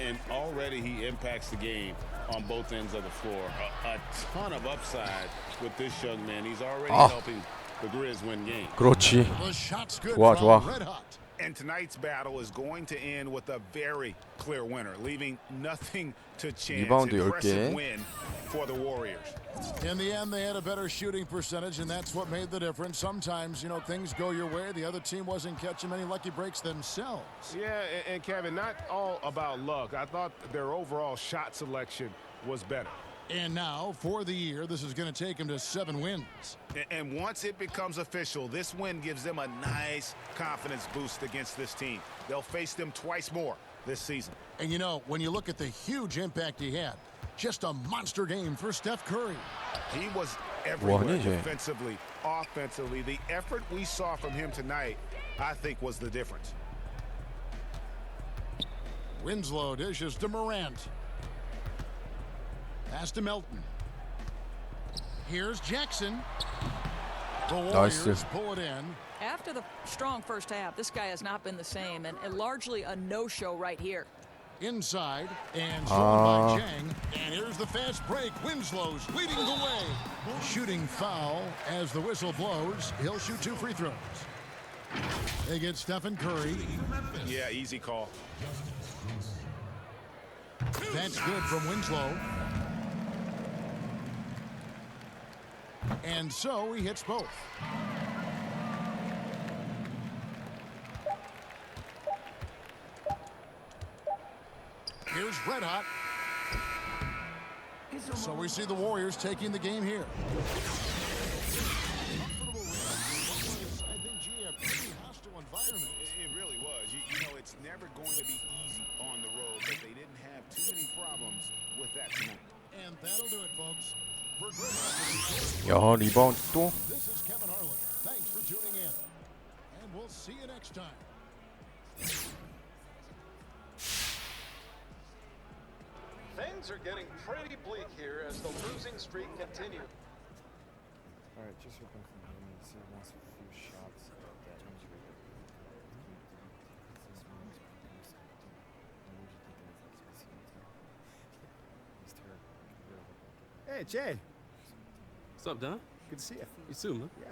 Speaker 3: And already he impacts the game on both ends of the floor. A ton of upside with this young man. He's already helping the Grizz win games.
Speaker 1: 그렇지.
Speaker 2: The shot's good
Speaker 1: 좋아,
Speaker 2: from
Speaker 1: 좋아.
Speaker 2: Red Hot.
Speaker 3: And tonight's battle is going to end with a very clear winner, leaving nothing to chance.
Speaker 1: 리바운드
Speaker 3: Impressive
Speaker 1: 10개.
Speaker 3: win for the Warriors.
Speaker 2: In the end, they had a better shooting percentage, and that's what made the difference. Sometimes, you know, things go your way. The other team wasn't catching many lucky breaks themselves.
Speaker 12: Yeah, and Kevin, not all about luck. I thought their overall shot selection was better.
Speaker 2: And now, for the year, this is going to take them to 7 wins.
Speaker 3: And once it becomes official, this win gives them a nice confidence boost against this team. They'll face them twice more this season.
Speaker 2: And, you know, when you look at the huge impact he had, just a monster game for Steph Curry.
Speaker 3: He was everywhere
Speaker 1: 뭐하니, 쟤?
Speaker 3: defensively, offensively. The effort we saw from him tonight, I think, was the difference.
Speaker 2: Winslow dishes to Morant. Pass to Melton. Here's Jackson. The Warriors
Speaker 1: Nice.
Speaker 2: pull it in.
Speaker 11: After the strong first half, this guy has not been the same, and largely a no-show right here.
Speaker 2: Inside, and stolen by Jang. And here's the fast break. Winslow's leading the way. Shooting foul as the whistle blows. He'll shoot 2 free throws. They get Stephen Curry.
Speaker 3: Yeah, easy call.
Speaker 2: That's good from Winslow. And so he hits both. Here's Red Hot. So we see the Warriors taking the game here. I think, gee, a pretty hostile environment.
Speaker 3: It really was. You know, it's never going to be easy on the road, but they didn't have too many problems with that tonight.
Speaker 2: And that'll do it, folks. For Grizzlies,
Speaker 1: 야, 리바운드 또?
Speaker 2: this is Kevin Harlan. Thanks for tuning in. And we'll see you next time.
Speaker 13: Things are getting pretty bleak here as the losing streak continues.
Speaker 14: All right, just open from him. He said he wants a few shots at that.
Speaker 9: Hey, Jay.
Speaker 7: What's up, Don?
Speaker 9: Good to see you.
Speaker 7: You too, man.
Speaker 9: Yeah.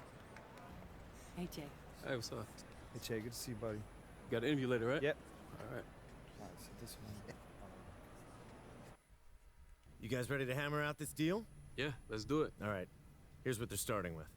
Speaker 8: Hey, Jay.
Speaker 7: Hey, what's up?
Speaker 14: Hey, Che, good to see you, buddy.
Speaker 7: Got an interview later, right?
Speaker 14: Yep.
Speaker 7: All right.
Speaker 14: All right, so this one.
Speaker 9: You guys ready to hammer out this deal?
Speaker 7: Yeah, let's do it.
Speaker 9: All right. Here's what they're starting with.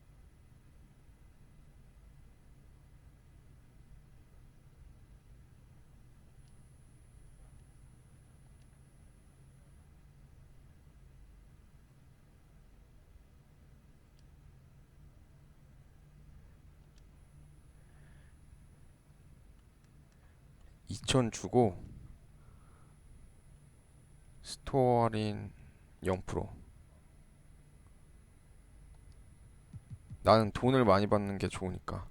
Speaker 1: $2,000 주고 스토어 할인 0%. 나는 돈을 많이 받는 게 좋으니까.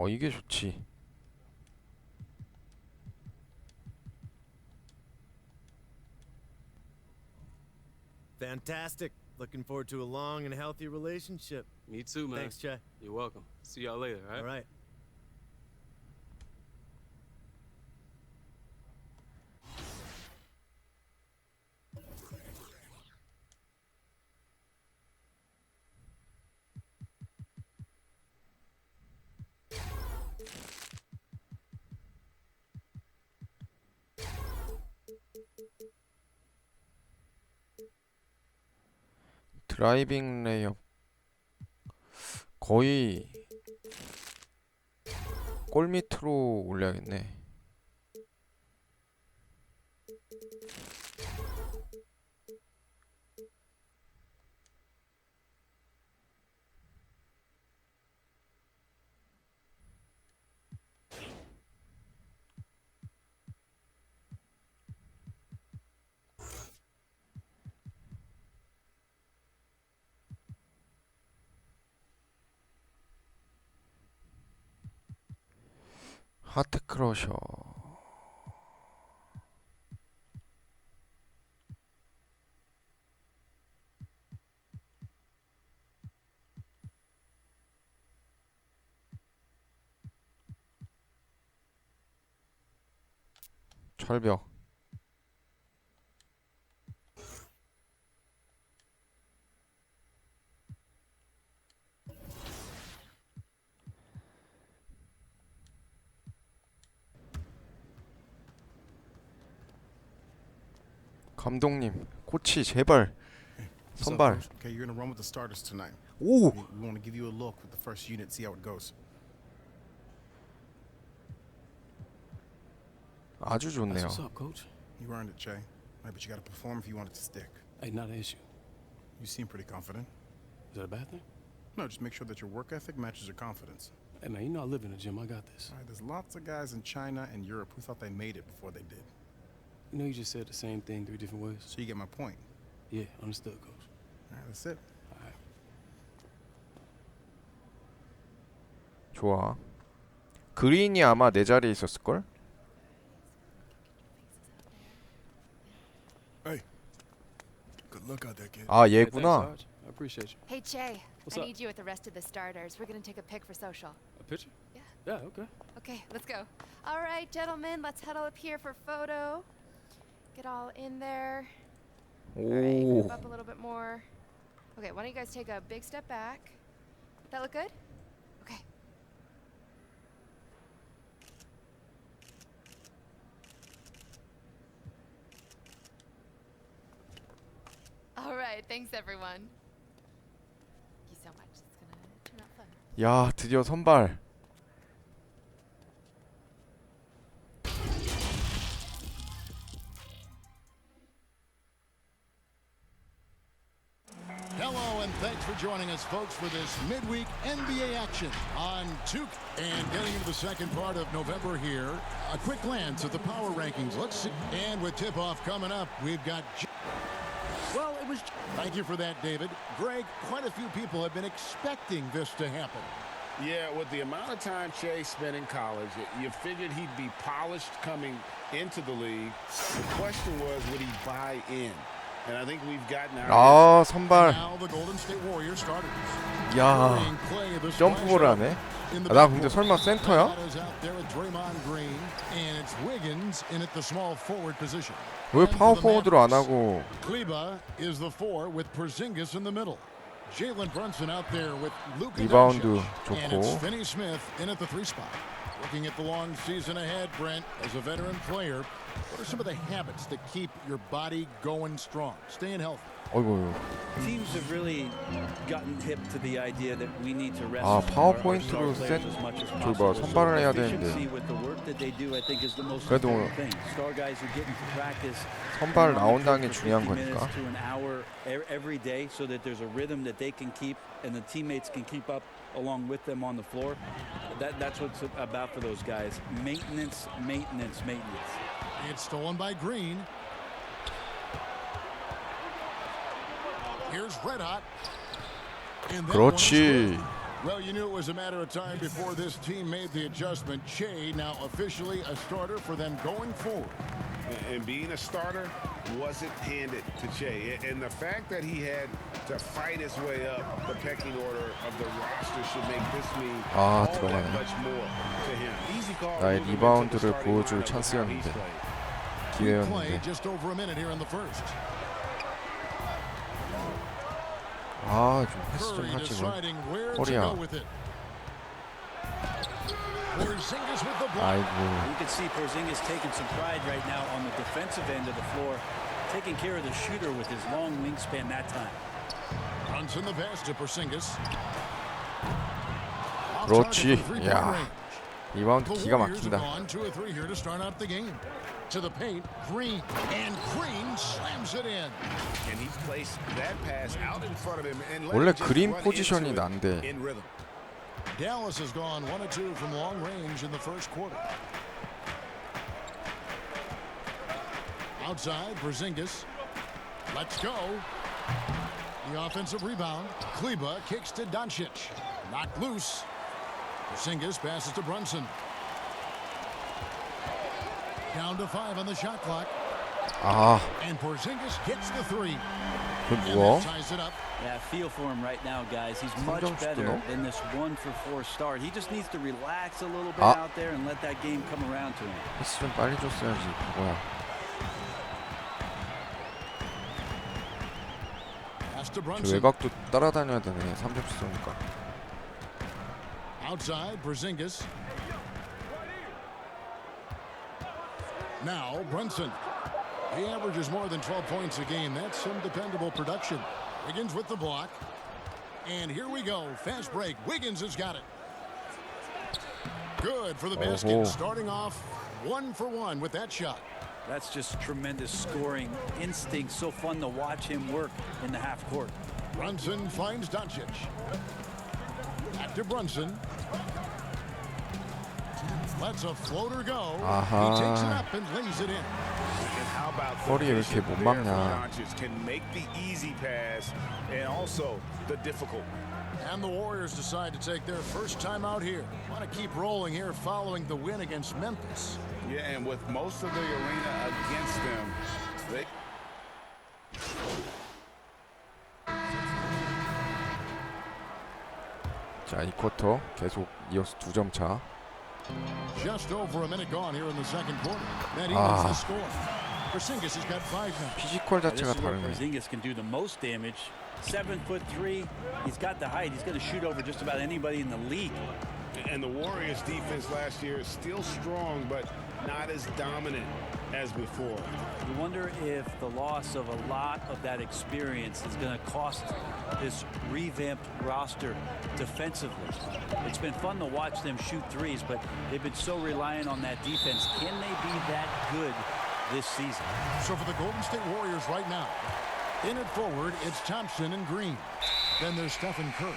Speaker 1: 이게 좋지.
Speaker 9: Fantastic. Looking forward to a long and healthy relationship.
Speaker 7: Me too, man.
Speaker 9: Thanks, Che.
Speaker 7: You're welcome. See y'all later, all right?
Speaker 9: All right.
Speaker 1: 드라이빙 레이업 거의 골 밑으로 올려야겠네. 하트 크러셔. 철벽. 감독님, 코치 제발 선발.
Speaker 10: Okay, you're gonna run with the starters tonight.
Speaker 1: 오!
Speaker 10: We want to give you a look with the first unit, see how it goes.
Speaker 1: 아주 좋네요.
Speaker 7: What's up, coach?
Speaker 10: You earned it, Che. Right, but you got to perform if you want it to stick.
Speaker 7: Hey, not an issue.
Speaker 10: You seem pretty confident.
Speaker 7: Is that a bad thing?
Speaker 10: No, just make sure that your work ethic matches your confidence.
Speaker 7: Hey, man, you know I live in the gym. I got this.
Speaker 10: All right, there's lots of guys in China and Europe who thought they made it before they did.
Speaker 7: You know you just said the same thing 3 different ways.
Speaker 10: So you get my point.
Speaker 7: Yeah, understood, coach.
Speaker 10: All right, that's it.
Speaker 7: All right.
Speaker 1: 좋아. 그린이 아마 내 자리에 있었을걸?
Speaker 10: Hey, good luck out there, kid.
Speaker 1: 아,
Speaker 7: Hey,
Speaker 1: 얘구나.
Speaker 7: thanks, Sarge. I appreciate you.
Speaker 8: Hey, Che.
Speaker 7: What's
Speaker 8: I
Speaker 7: up?
Speaker 8: need you with the rest of the starters. We're gonna take a pic for social.
Speaker 7: A picture?
Speaker 8: Yeah.
Speaker 7: Yeah, okay.
Speaker 8: Okay, let's go. All right, gentlemen, let's huddle up here for photo. Get all in there. All right,
Speaker 1: 오.
Speaker 8: group up a little bit more. Okay, why don't you guys take a big step back? That look good? Okay. All right, thanks everyone. Thank you so much. It's gonna turn out fun.
Speaker 1: 야, 드디어 선발.
Speaker 2: Hello and thanks for joining us, folks, for this midweek NBA action on 2K. And getting into the second part of November here, a quick glance at the power rankings. Let's see. And with tip-off coming up, we've got... Well, it was... Thank you for that, David. Greg, quite a few people have been expecting this to happen.
Speaker 3: Yeah, with the amount of time Che spent in college, you figured he'd be polished coming into the league. The question was, would he buy in? And I think we've gotten
Speaker 1: 아,
Speaker 3: our
Speaker 1: 선발.
Speaker 2: Now the Golden State Warriors starters.
Speaker 1: 야,
Speaker 2: Hurrying play of the
Speaker 1: 점프볼을 하네.
Speaker 2: in the
Speaker 1: 아, 나 근데
Speaker 2: backcourt.
Speaker 1: 설마 센터야?
Speaker 2: Is out there with Draymond Green, and it's Wiggins in at the small forward position.
Speaker 1: 왜
Speaker 2: And for
Speaker 1: 파워
Speaker 2: the
Speaker 1: 포워드로 안
Speaker 2: Mavericks,
Speaker 1: 하고?
Speaker 2: Kleba is the 4 with Porzingis in the middle. Jalen Brunson out there with Luka
Speaker 1: 리바운드
Speaker 2: Doncic. And it's
Speaker 1: 좋고.
Speaker 2: Finney Smith in at the 3 spot. Looking at the long season ahead, Brent, as a veteran player, what are some of the habits that keep your body going strong, staying healthy?
Speaker 1: 어이구.
Speaker 15: Teams have really gotten hip to the idea that we need to rest
Speaker 1: 아,
Speaker 15: our
Speaker 1: 파워포인트로
Speaker 15: star players as much as
Speaker 1: 저
Speaker 15: possible.
Speaker 1: 뭐야, 선발을 해야
Speaker 15: Efficiency
Speaker 1: 되는데.
Speaker 15: with the work that they do, I think, is the most
Speaker 1: 그래도
Speaker 15: important thing. Star guys who get into practice
Speaker 1: 선발
Speaker 15: on the
Speaker 1: 나온다는 게
Speaker 15: court for
Speaker 1: 중요한
Speaker 15: 50 minutes
Speaker 1: 거니까.
Speaker 15: to an hour every day, so that there's a rhythm that they can keep and the teammates can keep up along with them on the floor. That's what's about for those guys. Maintenance, maintenance, maintenance.
Speaker 2: It's stolen by Green. Here's Red Hot. And that one's
Speaker 1: 그렇지.
Speaker 2: good. Well, you knew it was a matter of time before this team made the adjustment. Che now officially a starter for them going forward.
Speaker 3: And being a starter wasn't handed to Che. And the fact that he had to fight his way up the pecking order of the roster should make this mean all that much more to him. Easy call.
Speaker 1: 나의 리바운드를 보여줄 찬스였는데 기회였는데.
Speaker 2: Just over a minute here in the first.
Speaker 1: 아, 좀 패스 좀 하지 뭐. 허리야. 아이고.
Speaker 15: You can see Porzingis taking some pride right now on the defensive end of the floor, taking care of the shooter with his long wingspan that time.
Speaker 2: Brunson the pass to Porzingis.
Speaker 1: 그렇지. 야, 리바운드 기가 막힌다.
Speaker 2: 2 or 3 here to start out the game. To the paint, Green, and Green slams it in.
Speaker 3: And he's placed that pass out in front of him and
Speaker 1: 원래 그린 포지션이 난데.
Speaker 2: Dallas has gone 1 of 2 from long range in the first quarter. Outside, Porzingis. Let's go. The offensive rebound. Kleber kicks to Doncic. Knocked loose. Porzingis passes to Brunson. Down to 5 on the shot clock.
Speaker 1: 아.
Speaker 2: And Porzingis hits the 3.
Speaker 1: 그 뭐야?
Speaker 15: Yeah, feel for him right now, guys. He's much better than this 1-for-4 start. He just needs to relax a little bit out there and let that game come around to him.
Speaker 1: 패스 좀 빨리 줬어야지. 뭐야? 저 외곽도 따라다녀야 되네. 3점씩 쏘니까.
Speaker 2: Outside, Porzingis. Now, Brunson. He averages more than 12 points a game. That's some dependable production. Wiggins with the block. And here we go. Fast break. Wiggins has got it. Good for the basket. Starting off 1 for 1 with that shot.
Speaker 15: That's just tremendous scoring instinct. So fun to watch him work in the half court.
Speaker 2: Brunson finds Doncic. Back to Brunson. Lets a floater go. He takes it up and lays it in.
Speaker 1: 허리 왜 이렇게 못 막냐?
Speaker 3: Can make the easy pass and also the difficult.
Speaker 2: And the Warriors decide to take their first time out here. Want to keep rolling here following the win against Memphis.
Speaker 3: Yeah, and with most of the arena against them, they.
Speaker 1: 자, 이 쿼터 계속 이어서 2점 차.
Speaker 2: Just over a minute gone here in the second quarter. That evens the score. Porzingis has got 5 now.
Speaker 1: 피지컬 자체가 다르네.
Speaker 15: Porzingis can do the most damage. 7'3". He's got the height. He's going to shoot over just about anybody in the league.
Speaker 3: And the Warriors defense last year is still strong, but not as dominant as before.
Speaker 15: You wonder if the loss of a lot of that experience is going to cost this revamped roster defensively. It's been fun to watch them shoot threes, but they've been so reliant on that defense. Can they be that good this season?
Speaker 2: So for the Golden State Warriors right now, in at forward, it's Thompson and Green. Then there's Stephen Curry.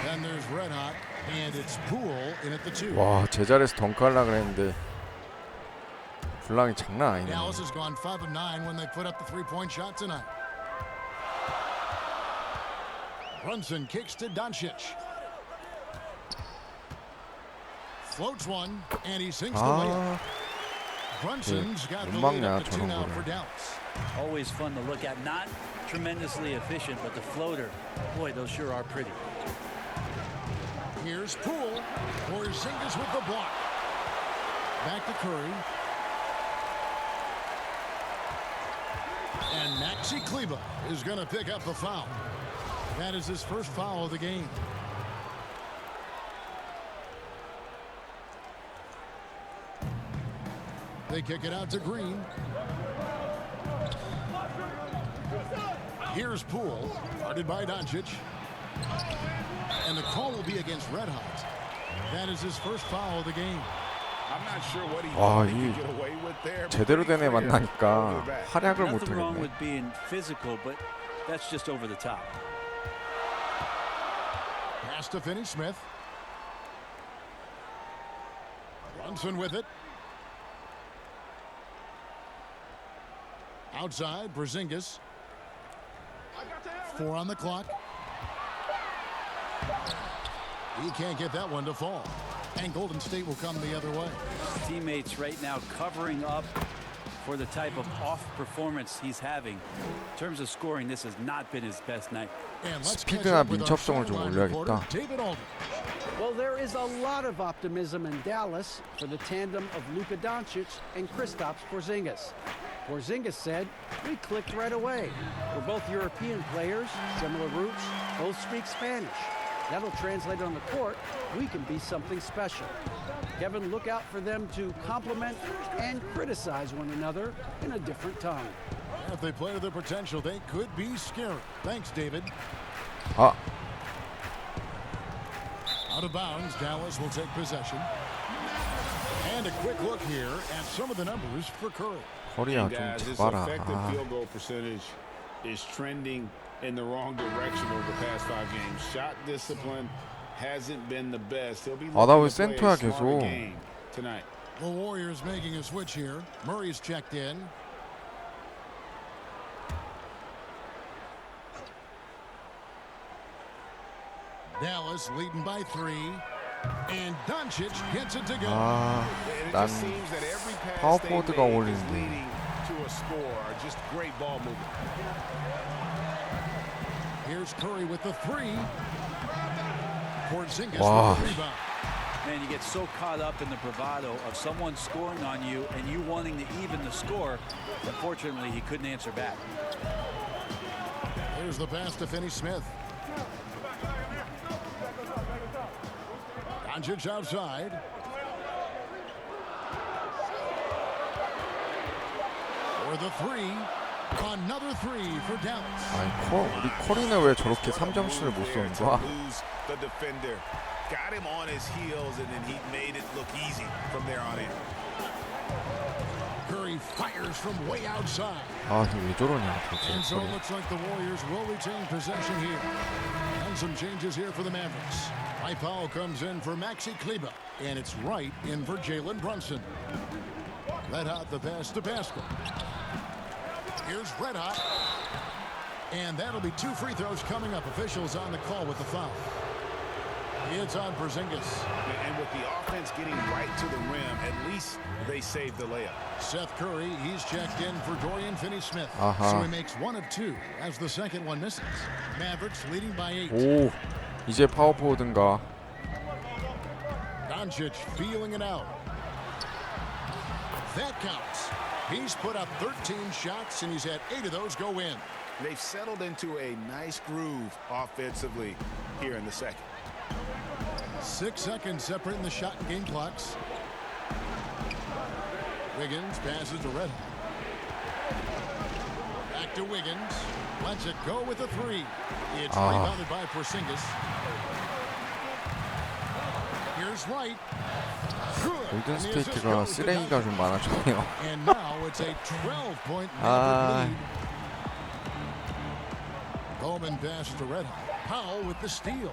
Speaker 2: Then there's Red Hot, and it's Poole in at the 2.
Speaker 1: 와, 제자리에서 덩크하려고 그랬는데 블랑이 장난 아니네.
Speaker 2: Dallas has gone 5 of 9 when they put up the 3-point shot tonight. Brunson kicks to Doncic. Floats one, and he sinks the layup. Brunson's got the lead up to 2 now for Dallas.
Speaker 15: Always fun to look at. Not tremendously efficient, but the floater, boy, those sure are pretty.
Speaker 2: Here's Poole. Porzingis with the block. Back to Curry. And Maxi Kleber is going to pick up the foul. That is his first foul of the game. They kick it out to Green. Here's Poole, guarded by Doncic. And the call will be against Red Hot. That is his first foul of the game.
Speaker 3: I'm not sure what he
Speaker 1: 이
Speaker 3: get away with there.
Speaker 1: 제대로 된 애 만나니까 활약을 못
Speaker 15: Nothing wrong
Speaker 1: 하겠네.
Speaker 15: with being physical, but that's just over the top.
Speaker 2: Pass to Finney-Smith. Brunson with it. Outside, Porzingis. 4 on the clock. He can't get that one to fall. And Golden State will come the other way.
Speaker 15: Teammates right now covering up for the type of off performance he's having. In terms of scoring, this has not been his best night.
Speaker 1: 스피드나 민첩성을 좀 올려야겠다.
Speaker 5: Well, there is a lot of optimism in Dallas for the tandem of Luka Doncic and Kristaps Porzingis. Porzingis said, "We clicked right away. We're both European players, similar roots, both speak Spanish. That'll translate on the court. We can be something special." Kevin, look out for them to compliment and criticize one another in a different tongue.
Speaker 2: If they play to their potential, they could be scary. Thanks, David.
Speaker 1: 아,
Speaker 2: Out of bounds, Dallas will take possession. And a quick look here at some of the numbers for Curry.
Speaker 1: 커리야 좀
Speaker 3: Guys, his
Speaker 1: 잡아라.
Speaker 3: effective field goal percentage is trending in the wrong direction over the past 5 games. Shot discipline hasn't been the best. He'll be
Speaker 1: 아, 나 왜
Speaker 3: looking to play
Speaker 1: 센터야
Speaker 3: a smarter
Speaker 1: 계속.
Speaker 3: game tonight.
Speaker 2: The Warriors making a switch here. Murray's checked in. Dallas leading by 3. And Doncic gets it to go.
Speaker 1: 아,
Speaker 3: And it
Speaker 1: 난
Speaker 3: just seems that every pass
Speaker 1: 파워포워드가
Speaker 3: they make is
Speaker 1: 어울리는데.
Speaker 3: leading to a score. Just great ball movement.
Speaker 2: Here's Curry with the 3. Porzingis
Speaker 1: Wow.
Speaker 2: with the rebound.
Speaker 15: Man, you get so caught up in the bravado of someone scoring on you and you wanting to even the score. Unfortunately, he couldn't answer back.
Speaker 2: Here's the pass to Finney-Smith. Doncic outside. For the 3. Another 3 for Dallas.
Speaker 1: 아니, 우리 커리는 왜 저렇게 3점슛을 못 쏘는 거야?
Speaker 3: The defender got him on his heels, and then he made it look easy from there on in.
Speaker 2: Curry fires from way outside.
Speaker 1: 아, 왜 저러냐
Speaker 2: And so it
Speaker 1: 도대체.
Speaker 2: looks like the Warriors will retain possession here. And some changes here for the Mavericks. Mike Powell comes in for Maxi Kleber, and it's right in for Jalen Brunson. Red Hot the pass to Pascal. Here's Red Hot. And that'll be 2 free throws coming up. Officials on the call with the foul. It's on Porzingis.
Speaker 3: And with the offense getting right to the rim, at least they saved the layup.
Speaker 2: Seth Curry, he's checked in for Dorian Finney-Smith.
Speaker 1: Uh-huh.
Speaker 2: So he makes 1 of 2 as the second one misses. Mavericks leading by 8.
Speaker 1: 오, 이제 파워포워드인가?
Speaker 2: Doncic feeling it out. That counts. He's put up 13 shots, and he's had 8 of those go in.
Speaker 3: They've settled into a nice groove offensively here in the second.
Speaker 2: 6 seconds separating the shot and game clocks. Wiggins passes to Red Hot. Back to Wiggins. Lets it go with a 3. It's rebounded by Porzingis. Here's White.
Speaker 1: 골든 스테이트가 쓰레기가 좀 많아졌네요.
Speaker 2: And now it's a 12-point
Speaker 1: 아,
Speaker 2: lead. Bowman passes to Red Hot. Powell with the steal.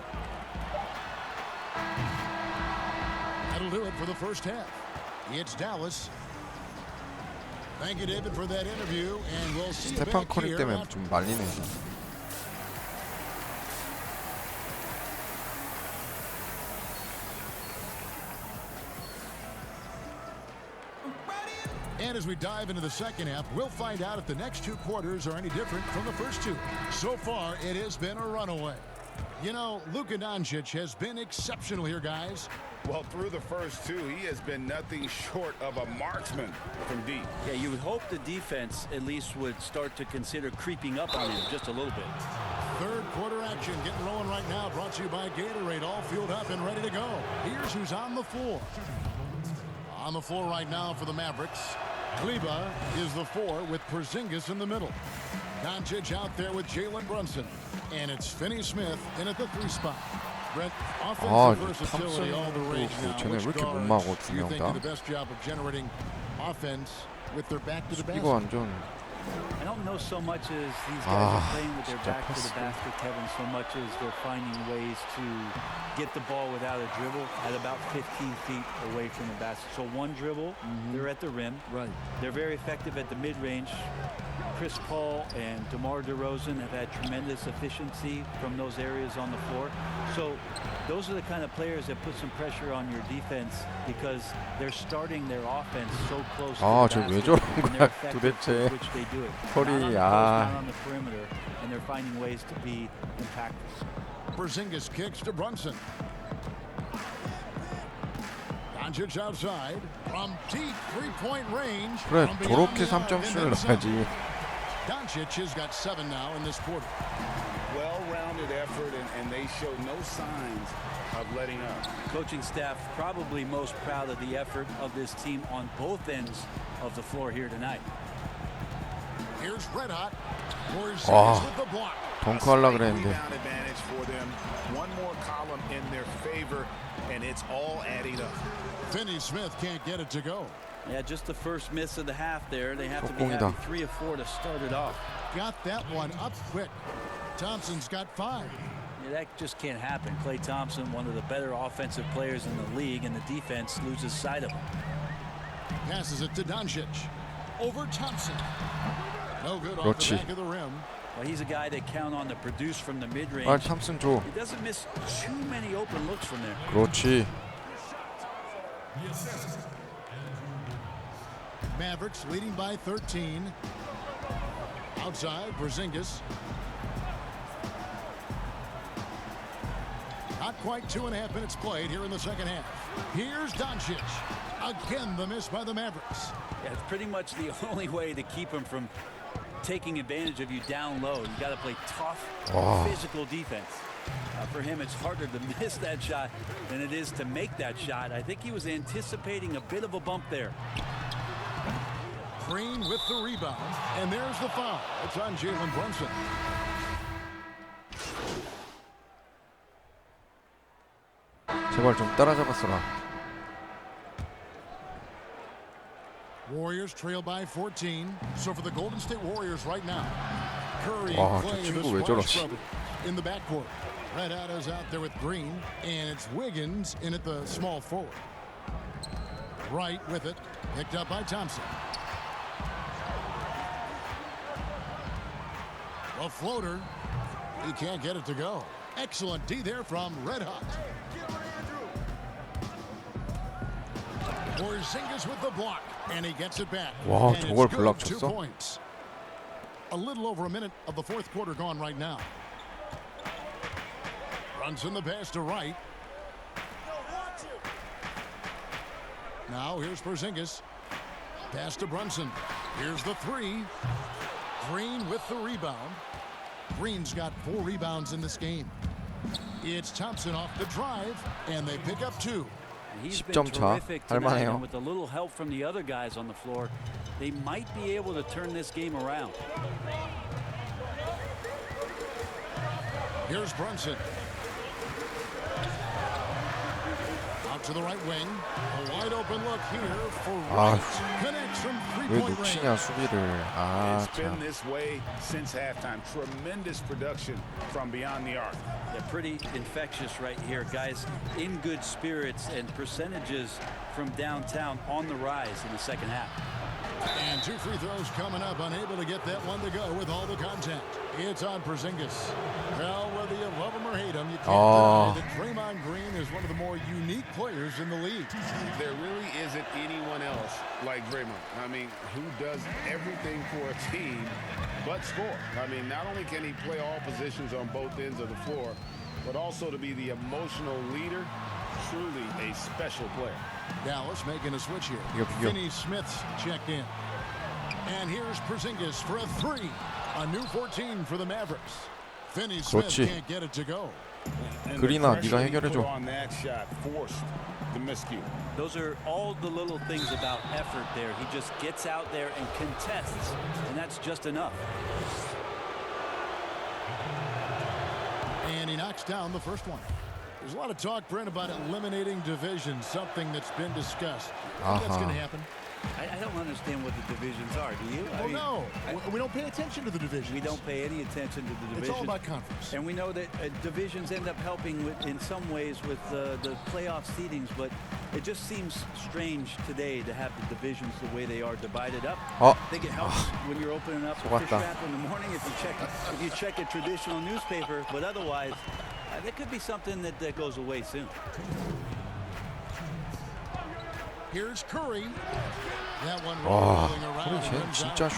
Speaker 2: That'll do it for the first half. It's Dallas. Thank you, David, for that interview, and we'll see you
Speaker 1: 스테판
Speaker 2: back
Speaker 1: 커리
Speaker 2: here.
Speaker 1: 때문에 좀 말리네.
Speaker 2: And as we dive into the second half, we'll find out if the next 2 quarters are any different from the first 2. So far, it has been a runaway. You know, Luka Doncic has been exceptional here, guys.
Speaker 3: Well, through the first 2, he has been nothing short of a marksman from deep.
Speaker 15: Yeah, you would hope the defense at least would start to consider creeping up on him just a little bit.
Speaker 2: Third quarter action getting rolling right now, brought to you by Gatorade, all fueled up and ready to go. Here's who's on the floor. On the floor right now for the Mavericks. Kleber is the 4 with Porzingis in the middle. Doncic out there with Jalen Brunson. And it's Finney-Smith in at the 3 spot. Brett, offensive versatility all the rage now.
Speaker 1: 쟤네 왜
Speaker 2: Which
Speaker 1: 이렇게 못
Speaker 2: guards
Speaker 1: 막어, 두
Speaker 2: do you
Speaker 1: 명
Speaker 2: think
Speaker 1: 다?
Speaker 2: do the best job of generating offense with their back to the
Speaker 1: 이거
Speaker 2: basket?
Speaker 1: 완전
Speaker 15: I don't know so much as these guys are playing with their back to the basket, Kevin, so much as they're finding ways to get the ball without a dribble at about 15 feet away from the basket. So one dribble, they're at the rim.
Speaker 5: Right.
Speaker 15: They're very effective at the mid-range. Chris Paul and DeMar DeRozan have had tremendous efficiency from those areas on the floor. So those are the kind of players that put some pressure on your defense because they're starting their offense so close to the
Speaker 1: 저 왜
Speaker 15: basket
Speaker 1: 저런
Speaker 15: and they're
Speaker 1: 거야
Speaker 15: effective
Speaker 1: 도대체.
Speaker 15: with which they do it. Not on the post, not on the perimeter, and they're finding ways to be impactful.
Speaker 2: Porzingis kicks to Brunson. Doncic outside from deep three-point range.
Speaker 1: 그래,
Speaker 2: from beyond
Speaker 1: 저렇게
Speaker 2: the arc
Speaker 1: 3점슛을
Speaker 2: and then
Speaker 1: 넣어야지.
Speaker 2: Doncic has got 7 now in this quarter.
Speaker 3: Well-rounded effort, and they show no signs of letting up.
Speaker 15: Coaching staff probably most proud of the effort of this team on both ends of the floor here tonight.
Speaker 2: Here's Red Hot.
Speaker 1: 와,
Speaker 2: with the block.
Speaker 1: 덩크하려고 그랬는데.
Speaker 3: Rebound advantage for them. One more column in their favor, and it's all adding up.
Speaker 2: Finney Smith can't get it to go.
Speaker 15: Yeah, just the first miss of the half there. They have to be
Speaker 1: 속공이다.
Speaker 15: having 3 or 4 to start it off.
Speaker 2: Got that one up quick. Thompson's got 5.
Speaker 15: Yeah, that just can't happen. Klay Thompson, one of the better offensive players in the league, and the defense loses sight of him.
Speaker 2: Passes it to Doncic. Over Thompson. No good off
Speaker 1: 그렇지.
Speaker 2: the back of the rim.
Speaker 15: Well, he's a guy they count on to produce from the mid-range.
Speaker 1: 아, 탐슨 줘.
Speaker 15: He doesn't miss too many open looks from there.
Speaker 1: 그렇지.
Speaker 2: Mavericks leading by 13. Outside, Porzingis. Not quite 2.5 minutes played here in the second half. Here's Doncic. Again, the miss by the Mavericks.
Speaker 15: Yeah, it's pretty much the only way to keep him from taking advantage of you down low. You got to play tough, physical defense. For him, it's harder to miss that shot than it is to make that shot. I think he was anticipating a bit of a bump there.
Speaker 2: Green with the rebound, and there's the foul. It's on Jalen Brunson.
Speaker 1: 제발 좀 따라잡았어라.
Speaker 2: Warriors trail by 14. So for the Golden State Warriors right now, Curry
Speaker 1: 와,
Speaker 2: and
Speaker 1: 저
Speaker 2: Clay,
Speaker 1: 친구
Speaker 2: the
Speaker 1: 왜
Speaker 2: Splash
Speaker 1: 저러지?
Speaker 2: Brothers in the backcourt. Red Hot is out there with Green, and it's Wiggins in at the small forward. Wright with it, picked up by Thompson. A floater. He can't get it to go. Excellent D there from Red Hot. Porzingis with the block, and he gets it back.
Speaker 1: 와,
Speaker 2: And
Speaker 1: 저걸
Speaker 2: it's good.
Speaker 1: 블락
Speaker 2: 2
Speaker 1: 쳤어?
Speaker 2: points. A little over a minute of the fourth quarter gone right now. Runs in the pass to Wright. Now here's Porzingis. Pass to Brunson. Here's the 3. Green with the rebound. Green's got 4 rebounds in this game. It's Thompson off the drive, and they pick up 2.
Speaker 15: He's been
Speaker 1: 10점 차.
Speaker 15: terrific tonight,
Speaker 1: 할만해요.
Speaker 15: and with a little help from the other guys on the floor, they might be able to turn this game around.
Speaker 2: Here's Brunson. Out to the right wing. A wide open look here for
Speaker 1: 아,
Speaker 2: Wright. Connects from
Speaker 1: 왜
Speaker 2: 3-point range.
Speaker 1: 놓치냐 수비를. 아,
Speaker 3: It's been
Speaker 1: 참.
Speaker 3: this way since halftime. Tremendous production from beyond the arc.
Speaker 15: They're pretty infectious right here, guys. In good spirits and percentages from downtown on the rise in the second half.
Speaker 2: And 2 free throws coming up, unable to get that one to go with all the contact. It's on Porzingis. Well, whether you love him or hate him, you can't deny that Draymond Green is one of the more unique players in the league.
Speaker 3: There really isn't anyone else like Draymond. I mean, who does everything for a team but score. I mean, not only can he play all positions on both ends of the floor, but also to be the emotional leader. Truly a special player.
Speaker 2: Dallas making a switch here.
Speaker 1: 비겨.
Speaker 2: Finney Smith's checked in. And here's Porzingis for a 3. A new 14 for the Mavericks. Finney Smith
Speaker 1: 그렇지.
Speaker 2: can't get it to go.
Speaker 1: 그리나 네가 해결해줘.
Speaker 3: On that shot forced the miscue.
Speaker 15: Those are all the little things about effort there. He just gets out there and contests, and that's just enough.
Speaker 2: And he knocks down the first one. There's a lot of talk, Brent, about eliminating divisions, something that's been discussed. That's going to happen.
Speaker 15: I don't understand what the divisions are. Do you?
Speaker 2: Well, no. We don't pay attention to the divisions.
Speaker 15: We don't pay any attention to the divisions.
Speaker 2: It's all about conference.
Speaker 15: And we know that divisions end up helping in some ways with the playoff seedings, but it just seems strange today to have the divisions the way they are divided up. I think it helps when you're opening up a fish wrap in the morning if you check a traditional newspaper, but otherwise, there could be something that goes away soon.
Speaker 2: Here's Curry. That one
Speaker 1: 와,
Speaker 2: rolling around.
Speaker 1: 그래 쟤 진짜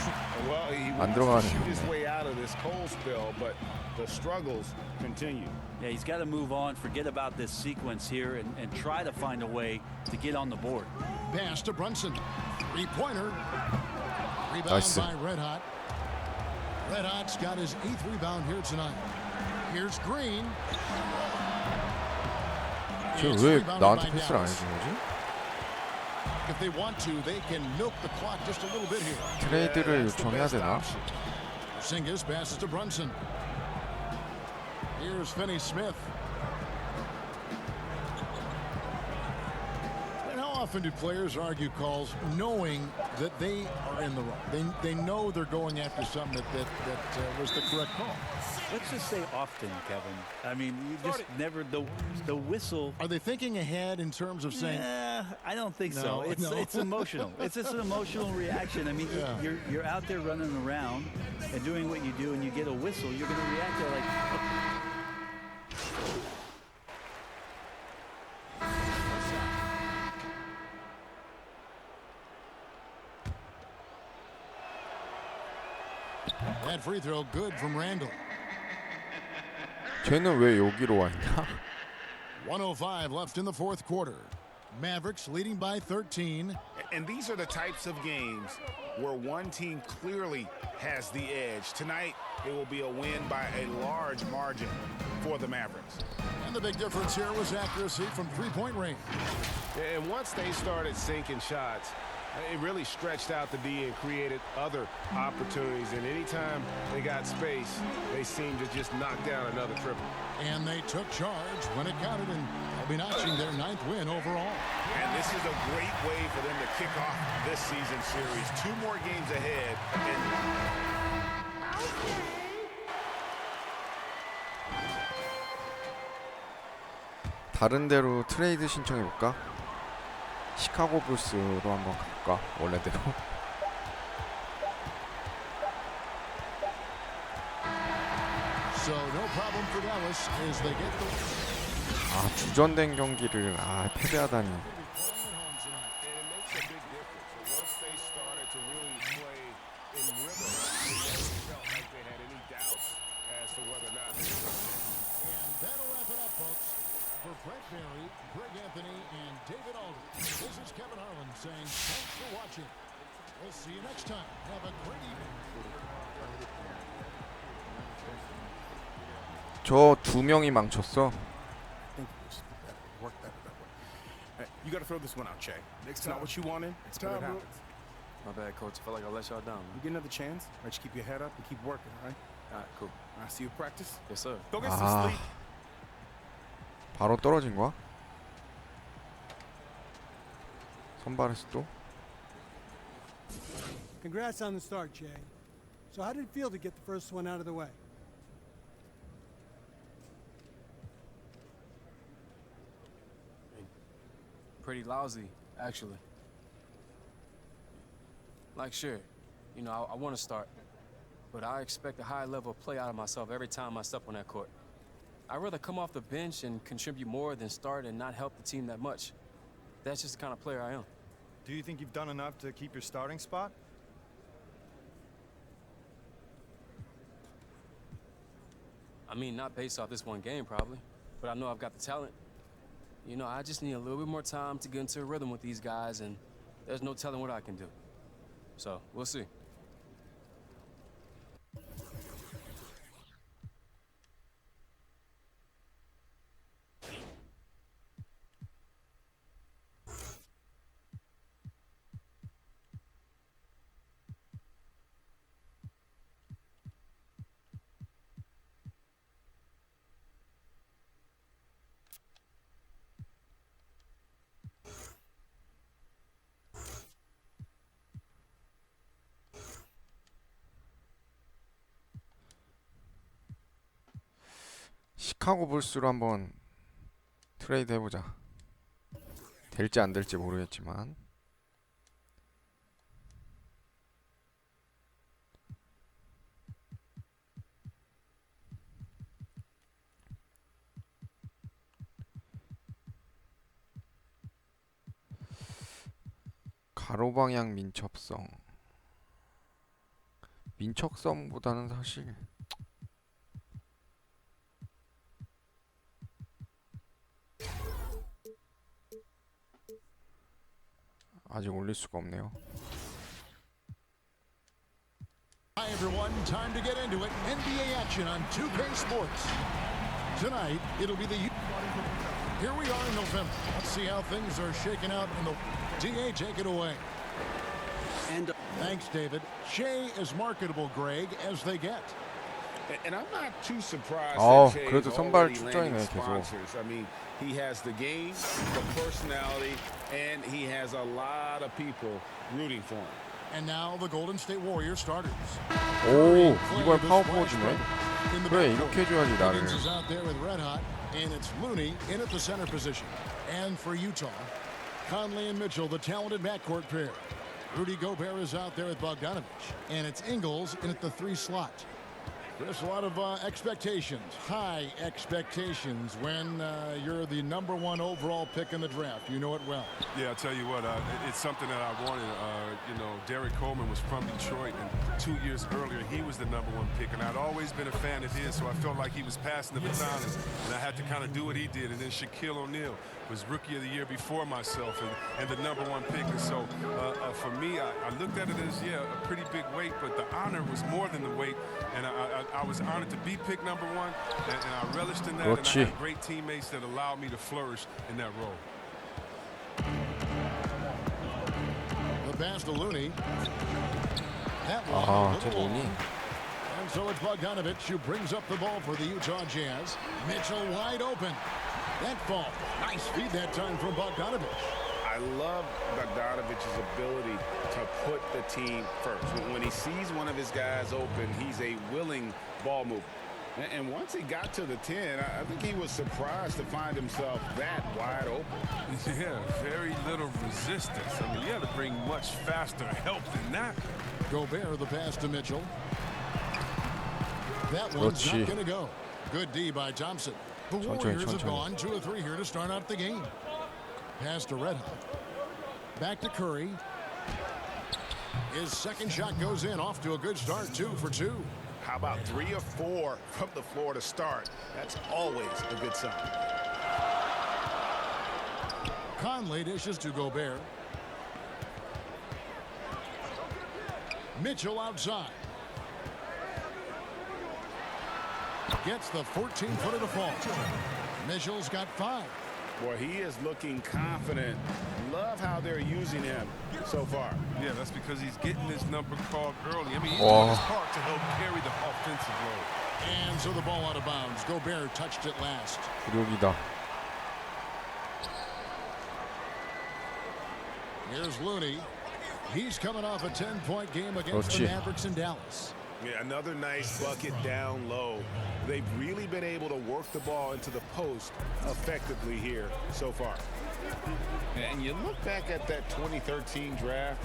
Speaker 3: Well, he
Speaker 1: 안
Speaker 3: wants to
Speaker 1: 들어가네.
Speaker 3: shoot his way out of this cold spell, but the struggles continue.
Speaker 15: Yeah, he's got to move on, forget about this sequence here, and try to find a way to get on the board.
Speaker 2: Pass to Brunson. Three-pointer. Rebound
Speaker 1: Nice.
Speaker 2: by Red Hot. Red Hot's got his 8th rebound here tonight. Here's Green.
Speaker 1: 쟤 왜 나한테 패스를 안 해주는 거지?
Speaker 2: If they want to, they can milk the clock just a little bit here.
Speaker 1: 트레이드를 요청해야 되나?
Speaker 2: Singis passes to Brunson. Here's Finney-Smith. And how often do players argue calls knowing that they are in the wrong? They know they're going after something that was the correct call.
Speaker 15: Let's just say often, Kevin. I mean, you just never the whistle.
Speaker 2: Are they thinking ahead in terms of saying?
Speaker 15: I don't think so.
Speaker 2: No,
Speaker 15: It's emotional. It's just an emotional reaction. I mean, you're out there running around and doing what you do, and you get a whistle. You're going to react to like.
Speaker 2: That free throw good from Randall.
Speaker 1: 쟤는 왜 여기로 와 있냐?
Speaker 2: 1:05 left in the fourth quarter. Mavericks leading by 13.
Speaker 3: And these are the types of games where one team clearly has the edge. Tonight, it will be a win by a large margin for the Mavericks.
Speaker 2: And the big difference here was accuracy from three-point range.
Speaker 12: And once they started sinking shots, it really stretched out the D and created other opportunities. And anytime they got space, they seemed to just knock down another triple.
Speaker 2: And they took charge when it counted, and they'll be notching their 9th win overall.
Speaker 3: And this is a great way for them to kick off this season series. 2 more games ahead.
Speaker 1: 다른 데로 트레이드 신청해 볼까? 시카고 불스로 한번 가볼까? 원래대로.
Speaker 2: So no problem for Dallas as they get the
Speaker 1: 아, 주전된 경기를 패배하다니.
Speaker 2: Greg Anthony, and David Alden. This is Kevin Harlan saying thanks for watching. We'll see you next time. Have a great evening.
Speaker 1: 저 2명이 망쳤어.
Speaker 10: Work better that way. Hey, you got to throw this one out, Che. It's not what you wanted. It's what happens.
Speaker 7: My bad, coach. I feel like I let y'all down.
Speaker 10: You get another chance. All right, just keep your head up and keep working, all right?
Speaker 7: All right, cool.
Speaker 10: I'll see you practice.
Speaker 7: Yes, sir.
Speaker 10: Go get some sleep.
Speaker 1: 바로 떨어진 거야? 선발에서 또?
Speaker 6: Congrats on the start, Jay. So how did it feel to get the first one out of the way?
Speaker 7: Pretty lousy, actually. Like, sure, you know, I want to start, but I expect a high level of play out of myself every time I step on that court. I'd rather come off the bench and contribute more than start and not help the team that much. That's just the kind of player I am.
Speaker 14: Do you think you've done enough to keep your starting spot?
Speaker 7: I mean, not based off this one game, probably, but I know I've got the talent. You know, I just need a little bit more time to get into a rhythm with these guys, and there's no telling what I can do. So, we'll see.
Speaker 1: 시카고 불스로 한번 트레이드 해보자. 될지 안 될지 모르겠지만. 가로방향 민첩성. 민첩성보다는 사실 아직 올릴 수가 없네요.
Speaker 2: Hi everyone, time to get into it. NBA action on 2K Sports. Tonight, it'll be the... Here we are in November. Let's see how things are shaking out in the... DA, take it away.
Speaker 5: And
Speaker 2: thanks, David. Shea is marketable, Greg, as they get.
Speaker 3: And I'm not too surprised
Speaker 1: Oh,
Speaker 3: that Shea
Speaker 1: 그래도
Speaker 3: is
Speaker 1: 선발
Speaker 3: already
Speaker 1: 출전이네,
Speaker 3: landing
Speaker 1: 계속.
Speaker 3: sponsors. I mean, he has the game, the personality, and he has a lot of people rooting for him.
Speaker 2: And now the Golden State Warriors starters.
Speaker 1: 오, 이번 파워포 주네. 그래, 이렇게 해줘야지 나를.
Speaker 2: Higgins is out there with red hot, and it's Looney in at the center position. And for Utah, Conley and Mitchell, the talented backcourt pair. Rudy Gobert is out there with Bogdanovich, and it's Ingles in at the 3 slot. There's a lot of expectations, high expectations when you're the #1 overall pick in the draft. You know it well.
Speaker 16: Yeah, I'll tell you what, it's something that I wanted. You know, Derek Coleman was from Detroit, and 2 years earlier, he was the #1 pick, and I'd always been a fan of his, so I felt like he was passing the baton, and I had to kind of do what he did. And then Shaquille O'Neal was Rookie of the Year before myself, and the #1 pick. And so, for me, I looked at it as, yeah, a pretty big weight, but the honor was more than the weight, and I was honored to be pick #1, and I relished in that, and I had great teammates that allowed me to flourish in that role.
Speaker 2: The pass to Looney. That one.
Speaker 1: Looney.
Speaker 2: And so it's Bogdanovich who brings up the ball for the Utah Jazz. Mitchell wide open. That ball. Nice feed that time from Bogdanovich.
Speaker 3: I love Bogdanovich's ability to put the team first. When he sees one of his guys open, he's a willing ball mover. And once he got to the 10, I think he was surprised to find himself that wide open.
Speaker 16: Yeah, very little resistance. I mean, you had to bring much faster help than that.
Speaker 2: Gobert, the pass to Mitchell. That one's not going to go. Good D by Thompson. The Warriors have gone 2 of 3 here to start out the game. Pass to Red Hot. Back to Curry. His second shot goes in, off to a good start, 2 for 2.
Speaker 3: How about 3 of 4 from the floor to start? That's always a good sign.
Speaker 2: Conley dishes to Gobert. Mitchell outside. Gets the 14-footer to fall. Mitchell's got 5.
Speaker 3: Boy, he is looking confident. Love how they're using him so far.
Speaker 16: Yeah, that's because he's getting his number called early. I mean, he's doing his part to help carry the offensive load.
Speaker 2: And so the ball out of bounds. Gobert touched it last.
Speaker 1: 굴욕이다.
Speaker 2: Here's Looney. He's coming off a 10-point game against the Mavericks in Dallas.
Speaker 3: Yeah, another nice bucket down low. They've really been able to work the ball into the post effectively here so far. And you look back at that 2013 draft,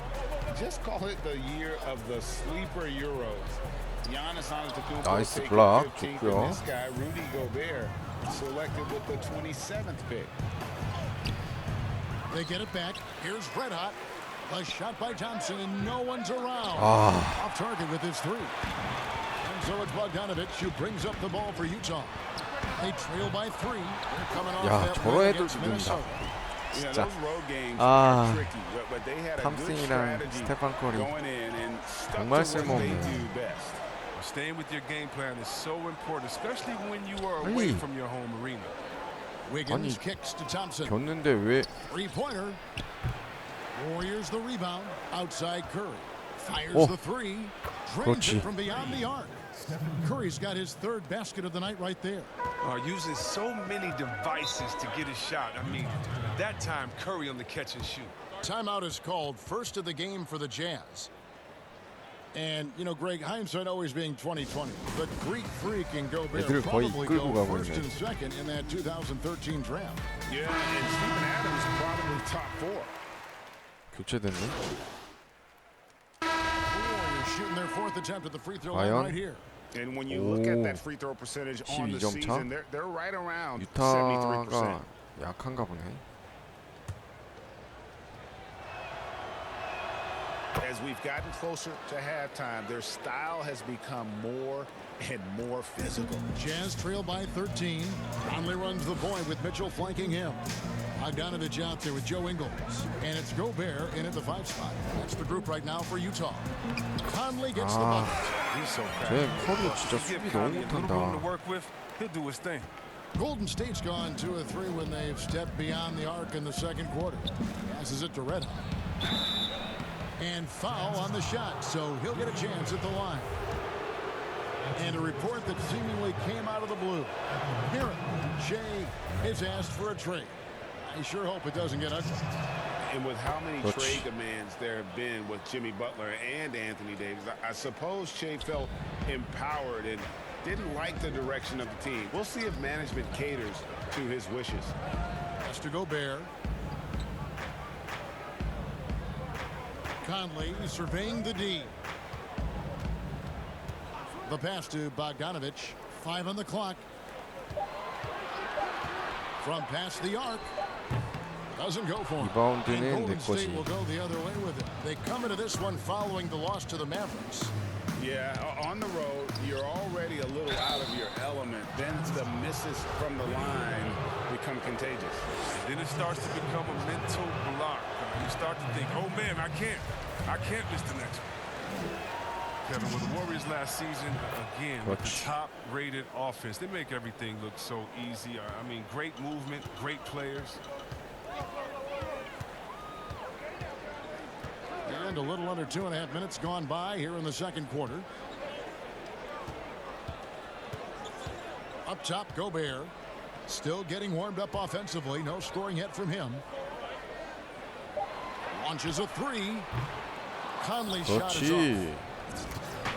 Speaker 3: just call it the year of the sleeper Euros. Giannis Antetokounmpo
Speaker 1: nice
Speaker 3: taking
Speaker 1: block.
Speaker 3: 15th, and this guy, Rudy Gobert, selected with the 27th pick.
Speaker 2: They get it back. Here's Red Hot. A shot by Thompson, and no one's around. Off target with his 3. And so it's Bogdanovich who brings up the ball for Utah. They trail by 3. They're coming off that win against Minnesota.
Speaker 3: Yeah, those road games are tricky, but they had a good strategy going in and stuck to what they do best.
Speaker 16: Staying with your game plan is so important, especially when you are away from your home arena.
Speaker 2: Wiggins kicks to Thompson.
Speaker 1: 겼는데 왜?
Speaker 2: 3-pointer. Warriors the rebound. Outside Curry. Fires the 3. Drains it from beyond the arc. Curry's got his 3rd basket of the night right there.
Speaker 16: Using so many devices to get a shot. I mean, that time Curry on the catch and shoot.
Speaker 2: Timeout is called, first of the game for the Jazz. And, you know, Greg, hindsight always being 20/20, but Greek Freak and Gobert
Speaker 1: 애들 거의
Speaker 2: probably
Speaker 1: 끌고
Speaker 2: go
Speaker 1: 가고
Speaker 2: first
Speaker 1: 있네.
Speaker 2: and second in that 2013 draft.
Speaker 3: Yeah, and Steven Adams probably top 4.
Speaker 1: 교체됐네.
Speaker 2: Warriors shooting their fourth attempt at the free throw line
Speaker 1: 과연?
Speaker 2: right here.
Speaker 3: And when you look at that free throw percentage on the
Speaker 1: 12점 차?
Speaker 3: season, they're right around
Speaker 1: 유타가
Speaker 3: 73%.
Speaker 1: 약한가 보네.
Speaker 3: As we've gotten closer to halftime, their style has become more and more physical.
Speaker 2: Jazz trail by 13. Conley runs the point with Mitchell flanking him. Bogdanovich out there with Joe Ingles. And it's Gobert in at the 5 spot. That's the group right now for Utah. Conley gets the bucket.
Speaker 16: He's so
Speaker 1: 쟤
Speaker 16: fast.
Speaker 1: 커리어 진짜
Speaker 16: Give
Speaker 1: 수비 너무
Speaker 16: Conley a little room to
Speaker 1: 못한다.
Speaker 16: work with. He'll do his thing.
Speaker 2: Golden State's gone 2 of 3 when they've stepped beyond the arc in the second quarter. Passes it to Red Hot. And foul on the shot, so he'll get a chance at the line. And a report that seemingly came out of the blue. Here, Shea is asked for a trade. I sure hope it doesn't get ugly.
Speaker 3: And with how many trade demands there have been with Jimmy Butler and Anthony Davis, I suppose Shea felt empowered and didn't like the direction of the team. We'll see if management caters to his wishes.
Speaker 2: Pass to Gobert. Conley surveying the D. The pass to Bogdanovich. 5 on the clock. From past the arc. Doesn't go for him.
Speaker 1: 리바운드는 내
Speaker 2: Golden State
Speaker 1: 거지.
Speaker 2: will go the other way with it. They come into this one following the loss to the Mavericks.
Speaker 3: Yeah, on the road, you're already a little out of your element. Then the misses from the line become contagious.
Speaker 16: And then it starts to become a mental block. You start to think, oh man, I can't miss the next one. Kevin, with the Warriors last season, again, with the top-rated offense, they make everything look so easy. I mean, great movement, great players.
Speaker 2: And a little under 2.5 minutes gone by here in the second quarter. Up top, Gobert. Still getting warmed up offensively. No scoring yet from him. Launches a 3. Conley's shot is off.
Speaker 1: 그렇지.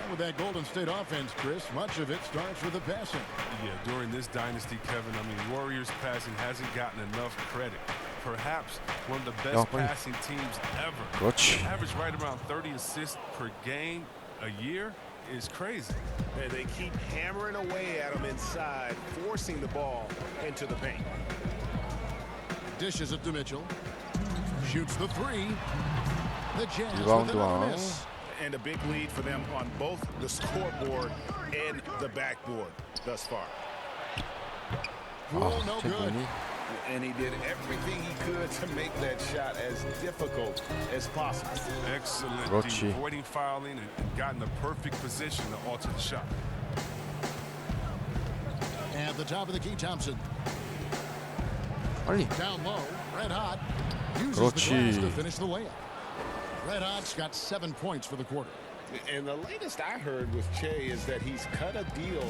Speaker 2: With that Golden State offense, Chris, much of it starts with the passing.
Speaker 16: Yeah, during this dynasty, Kevin, I mean, Warriors passing hasn't gotten enough credit. Perhaps one of the best passing teams ever.
Speaker 1: 그렇지.
Speaker 16: Average right around 30 assists per game a year is crazy.
Speaker 3: And they keep hammering away at them inside, forcing the ball into the paint.
Speaker 2: Dishes it to Mitchell. Shoots the 3. The Jazz with
Speaker 1: 리바운드
Speaker 2: another
Speaker 1: 왕.
Speaker 2: miss.
Speaker 3: And a big lead for them on both the scoreboard and the backboard thus far.
Speaker 2: Cool, no good.
Speaker 1: 제본이
Speaker 3: And he did everything he could to make that shot as difficult as possible.
Speaker 16: Excellent.
Speaker 1: 그렇지.
Speaker 16: Avoiding fouling and got in the perfect position to alter the shot.
Speaker 2: At the top of the key, Thompson.
Speaker 1: 빨리.
Speaker 2: Down low, Red Hot uses
Speaker 1: 그렇지.
Speaker 2: the glass to finish the layup. Red Hot's got 7 points for the quarter.
Speaker 3: And the latest I heard with Che is that he's cut a deal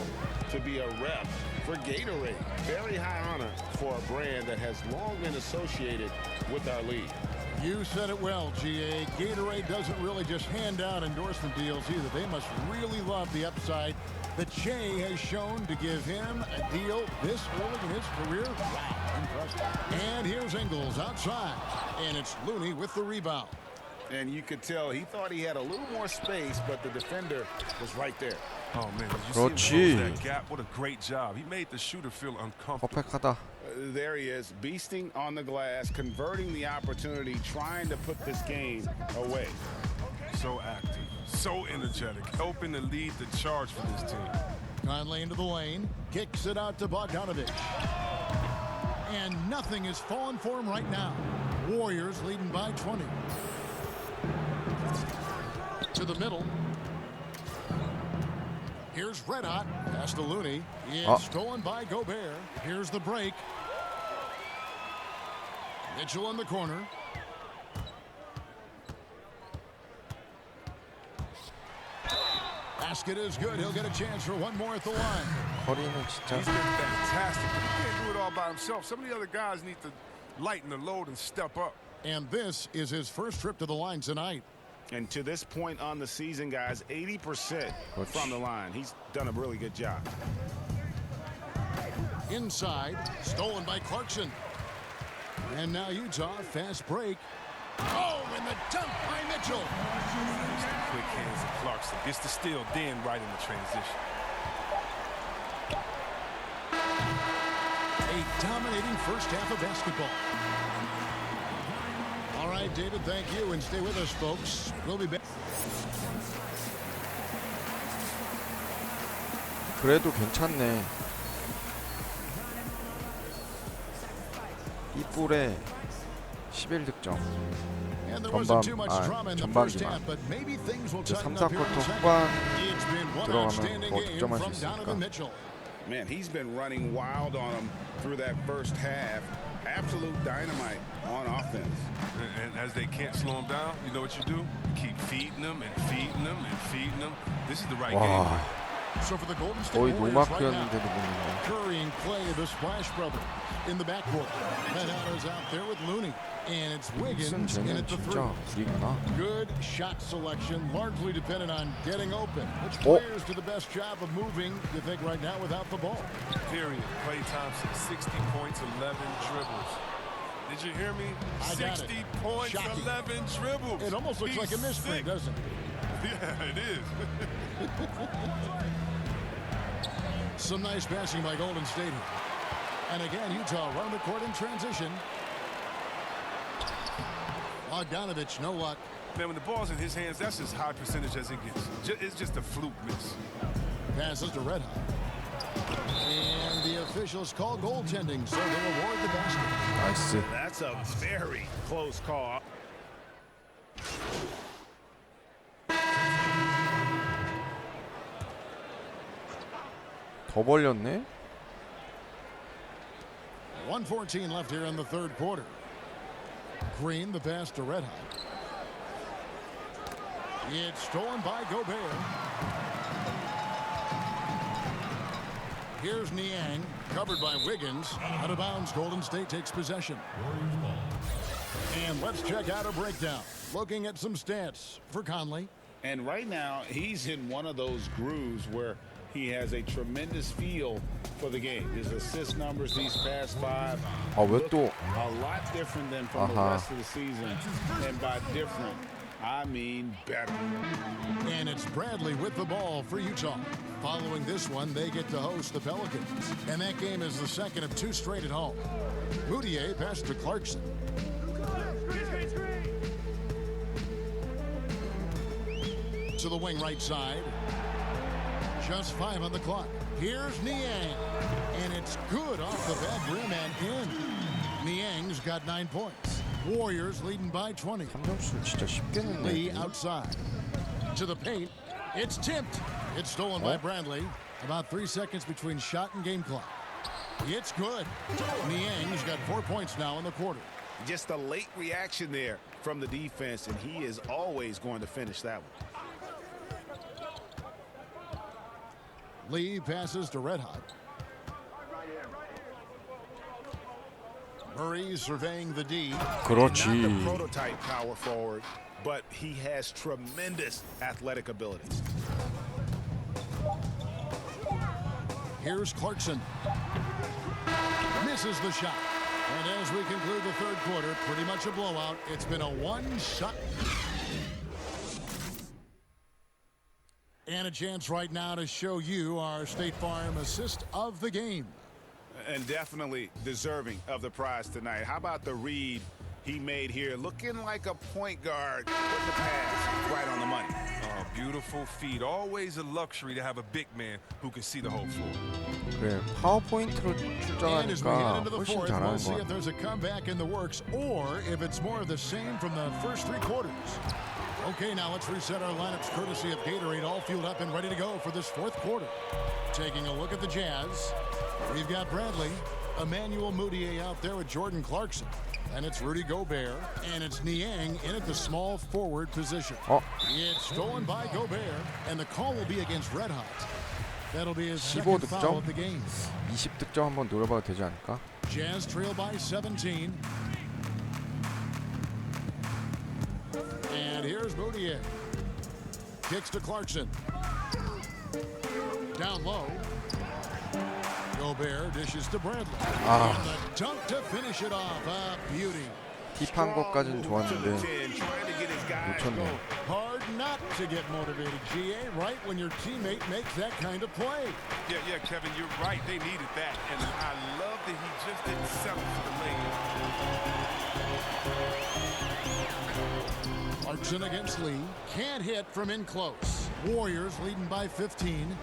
Speaker 3: to be a rep for Gatorade. Very high honor for a brand that has long been associated with our league.
Speaker 2: You said it well, GA. Gatorade doesn't really just hand out endorsement deals either. They must really love the upside that Che has shown to give him a deal this early in his career. Wow, impressive. And here's Ingles outside. And it's Looney with the rebound.
Speaker 3: And you could tell he thought he had a little more space, but the defender was right there.
Speaker 16: Oh man, did you see him close
Speaker 1: 그렇지.
Speaker 16: that gap? What a great job. He made the shooter feel uncomfortable.
Speaker 1: 퍼펙하다.
Speaker 3: There he is, beasting on the glass, converting the opportunity, trying to put this game away.
Speaker 16: So active, so energetic, helping to lead the charge for this team.
Speaker 2: Conley into the lane, kicks it out to Bogdanovich. And nothing is falling for him right now. Warriors leading by 20. To the middle. Here's Red Hot. Pass to Looney. It's stolen by Gobert. Here's the break. Mitchell in the corner. Basket is good. He'll get a chance for one more at the line.
Speaker 1: 커리는 진짜
Speaker 16: He's been fantastic. He can't do it all by himself. Some of the other guys need to lighten the load and step up.
Speaker 2: And this is his first trip to the line tonight.
Speaker 3: And to this point on the season, guys, 80% from the line. He's done a really good job.
Speaker 2: Inside, stolen by Clarkson. And now Utah, fast break. Oh, and the dunk by Mitchell.
Speaker 16: Quick hands of Clarkson. Gets the steal, then right in the transition.
Speaker 2: A dominating first half of basketball. All right, David, thank you, and stay with us, folks. We'll be back.
Speaker 1: 그래도 괜찮네. 이뿔에 11득점. 전반기만. 이제 3, 4쿼터 후반 들어가면 더 득점할 수 있으니까.
Speaker 3: Man, he's been running wild on him through that first half. Absolute dynamite on offense.
Speaker 16: And as they can't slow him down, you know what you do? Keep feeding them and feeding them and feeding them. This is the right game.
Speaker 2: So for the Golden State
Speaker 1: 거의
Speaker 2: Warriors right now,
Speaker 1: 노마크였는데도 보면
Speaker 2: Curry and Clay, the Splash Brothers, in the backcourt. Penato's out there with Looney, and it's Wiggins in at the three. Good shot selection, largely dependent on getting open. Which players do the best job of moving, you think, right now without the ball?
Speaker 16: Period. Klay Thompson, 60 points, 11 dribbles. Did you hear me? 60 points,
Speaker 2: Shocking.
Speaker 16: 11 dribbles.
Speaker 2: It almost looks like a misprint, doesn't it?
Speaker 16: Yeah, it is.
Speaker 2: Some nice passing by Golden State here. And again, Utah run the court in transition. Bogdanovich, no luck.
Speaker 16: Man, when the ball's in his hands, that's as high percentage as it gets. It's just a fluke miss.
Speaker 2: Passes to Red Hot. And the officials call goaltending, so they award the basket.
Speaker 1: 나이스.
Speaker 3: That's a very close call.
Speaker 1: 더 벌렸네.
Speaker 2: 1:14 left here in the third quarter. Green, the pass to Red Hot. It's stolen by Gobert. Here's Niang, covered by Wiggins. Out of bounds, Golden State takes possession. And let's check out a breakdown. Looking at some stats for Conley.
Speaker 3: And right now, he's in one of those grooves where he has a tremendous feel for the game. His assist numbers these past 5 look a lot different than from the rest of the season. And by different, I mean better.
Speaker 2: And it's Bradley with the ball for Utah. Following this one, they get to host the Pelicans. And that game is the second of 2 straight at home. Moutier passed to Clarkson. To the wing right side. Just 5 on the clock. Here's Niang. And it's good off the back rim and in. Niang's got 9 points. Warriors leading by 20. Lee outside. To the paint. It's tipped. It's stolen by Bradley. About 3 seconds between shot and game clock. It's good. Niang's got 4 points now in the quarter.
Speaker 3: Just a late reaction there from the defense, and he is always going to finish that one.
Speaker 2: Lee passes to Red Hot. Murray surveying the D.
Speaker 1: 그렇지.
Speaker 3: Not the prototype power forward, but he has tremendous athletic ability.
Speaker 2: Here's Clarkson. Misses the shot. And as we conclude the third quarter, pretty much a blowout. It's been a one-shot. And a chance right now to show you our State Farm assist of the game.
Speaker 3: And definitely deserving of the prize tonight. How about the read he made here? Looking like a point guard with the pass right on the money.
Speaker 16: Oh, beautiful feed. Always a luxury to have a big man who can see the whole floor.
Speaker 1: 그래, 파워포인트로
Speaker 2: And as we head
Speaker 1: 출전하니까
Speaker 2: into the
Speaker 1: 훨씬
Speaker 2: fourth, we'll
Speaker 1: 잘하는
Speaker 2: see
Speaker 1: 것
Speaker 2: if
Speaker 1: 같아.
Speaker 2: there's a comeback in the works or if it's more of the same from the first 3 quarters. Okay, now let's reset our lineups courtesy of Gatorade, all fueled up and ready to go for this fourth quarter. Taking a look at the Jazz, we've got Bradley, Emmanuel Moutier out there with Jordan Clarkson. And it's Rudy Gobert, and it's Niang in at the small forward position. It's stolen by Gobert, and the call will be against Red Hot. That'll be his second foul of the game.
Speaker 1: 20득점 한번 노려봐도 되지 않을까?
Speaker 2: Jazz trail by 17. And here's Here's Moutier. Kicks to Clarkson. Down low. Gobert dishes to Bradley. And the dunk to finish it off. A beauty.
Speaker 1: 팁한 것까진 좋았는데 놓쳤네.
Speaker 2: Hard not to get motivated, GA, right when your teammate makes that kind of play.
Speaker 16: Yeah, Kevin, you're right. They needed that. And I love that he just didn't settle for the lay-in.
Speaker 2: Clarkson against Lee. Can't hit from in close. Warriors leading by 15.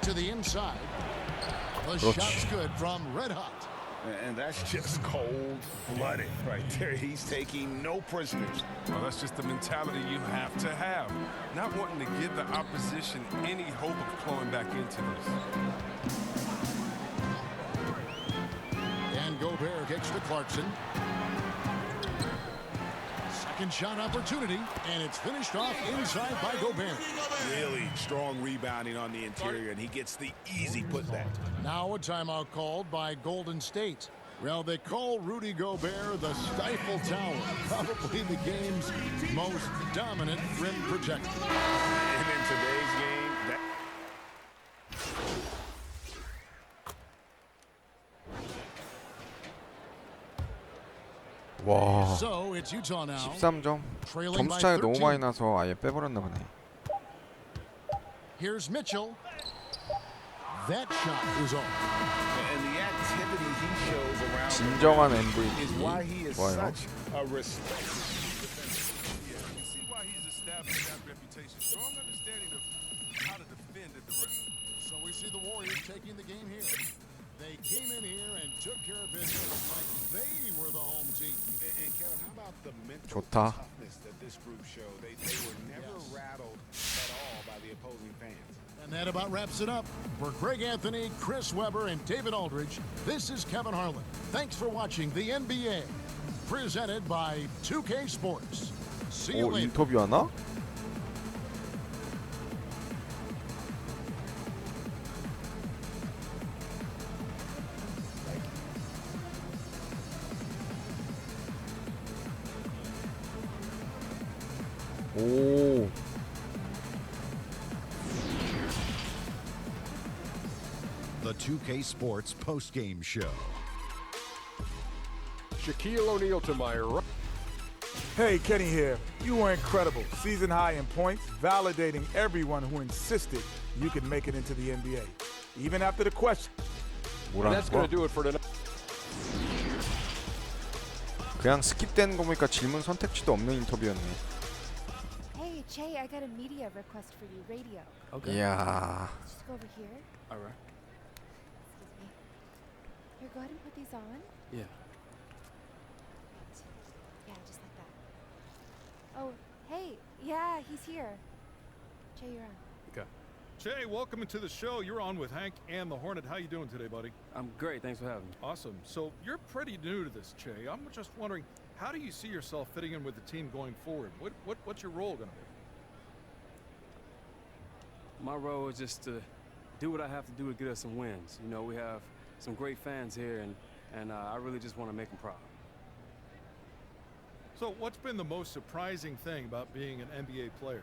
Speaker 2: To the inside. The shot's good from Red Hot.
Speaker 3: And that's just cold-blooded right there. He's taking no prisoners.
Speaker 16: Well, that's just the mentality you have to have. Not wanting to give the opposition any hope of clawing back into this.
Speaker 2: And Gobert gets to Clarkson. Second shot opportunity, and it's finished off inside by Gobert.
Speaker 3: Really strong rebounding on the interior, and he gets the easy putback.
Speaker 2: Now a timeout called by Golden State. Well, they call Rudy Gobert the Stifle Tower, probably the game's most dominant rim protector.
Speaker 3: And in today's game, that...
Speaker 1: 와.
Speaker 2: So it's Utah now.
Speaker 1: 13점. 점수 차이가 너무 많이 나서 아예 빼버렸나 보네.
Speaker 2: Here's Mitchell. That shot is off.
Speaker 3: And the activity he shows around
Speaker 1: 진정한
Speaker 3: is why he is
Speaker 1: 좋아요.
Speaker 3: such a respect.
Speaker 16: Yeah, you see why he's established that reputation. Strong understanding of how to defend at the rim.
Speaker 2: So we see the Warriors taking the game here. They came in here and took care of business like they were the home team.
Speaker 3: And Kevin, how about the mental
Speaker 1: 좋다.
Speaker 3: toughness that this group showed? They were never rattled at all by the opposing fans.
Speaker 2: And that about wraps it up. For Greg Anthony, Chris Webber, and David Aldridge, this is Kevin Harlan. Thanks for watching the NBA. Presented by 2K Sports. See you
Speaker 1: 오,
Speaker 2: later.
Speaker 1: 인터뷰하나? 오.
Speaker 17: The 2K Sports post-game show.
Speaker 18: Shaquille O'Neal to my right.
Speaker 19: Hey, Kenny here. You were incredible. Season high in points, validating everyone who insisted you could make it into the NBA. Even after the question.
Speaker 18: And that's going to do it for tonight.
Speaker 1: 그냥 스킵된 거 보니까 질문 선택지도 없는 인터뷰였네.
Speaker 8: Hey, Jay, I got a media request for you, radio.
Speaker 7: Okay.
Speaker 1: 이야.
Speaker 8: Just go over here.
Speaker 7: All right.
Speaker 8: Excuse me. Here, go ahead and put these on.
Speaker 7: Yeah.
Speaker 8: Yeah, just like that. Oh, hey, yeah, he's here. Jay, you're on.
Speaker 18: Okay. Jay, welcome into the show. You're on with Hank and the Hornet. How you doing today, buddy?
Speaker 7: I'm great. Thanks for having me.
Speaker 18: Awesome. So you're pretty new to this, Jay. I'm just wondering, how do you see yourself fitting in with the team going forward? What's your role going to be?
Speaker 7: My role is just to do what I have to do to get us some wins. You know, we have some great fans here, and I really just want to make them proud.
Speaker 18: So what's been the most surprising thing about being an NBA player?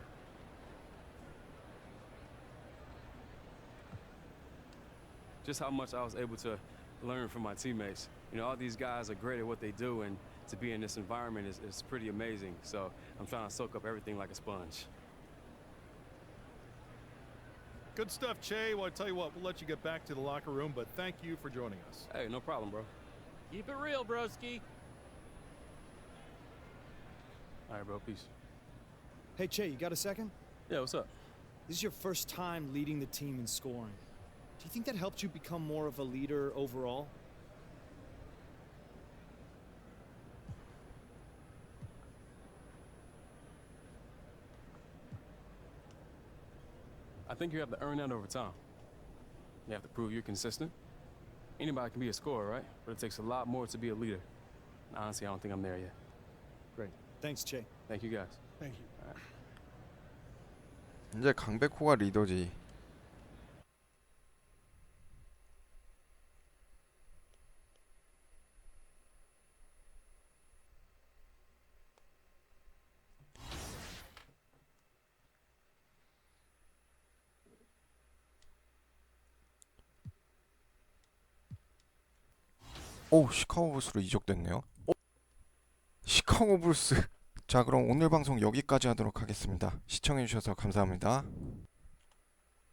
Speaker 7: Just how much I was able to learn from my teammates. You know, all these guys are great at what they do, and to be in this environment is pretty amazing. So I'm trying to soak up everything like a sponge.
Speaker 18: Good stuff, Che. Well, I tell you what, we'll let you get back to the locker room, but thank you for joining us.
Speaker 7: Hey, no problem, bro.
Speaker 20: Keep it real, broski.
Speaker 7: All right, bro. Peace.
Speaker 14: Hey, Che, you got a second?
Speaker 7: Yeah, what's up?
Speaker 14: This is your first time leading the team in scoring. Do you think that helped you become more of a leader overall?
Speaker 7: I think you have to earn that over time. You have to prove you're consistent. Anybody can be a scorer, right? But it takes a lot more to be a leader. And honestly, I don't think I'm there yet.
Speaker 14: Great. Thanks, Che.
Speaker 7: Thank you, guys.
Speaker 6: Thank you.
Speaker 7: All right.
Speaker 1: 이제 강백호가 리더지. 오, 시카고 불스로 이적됐네요. 시카고 불스. 자, 그럼 오늘 방송 여기까지 하도록 하겠습니다. 시청해주셔서 감사합니다.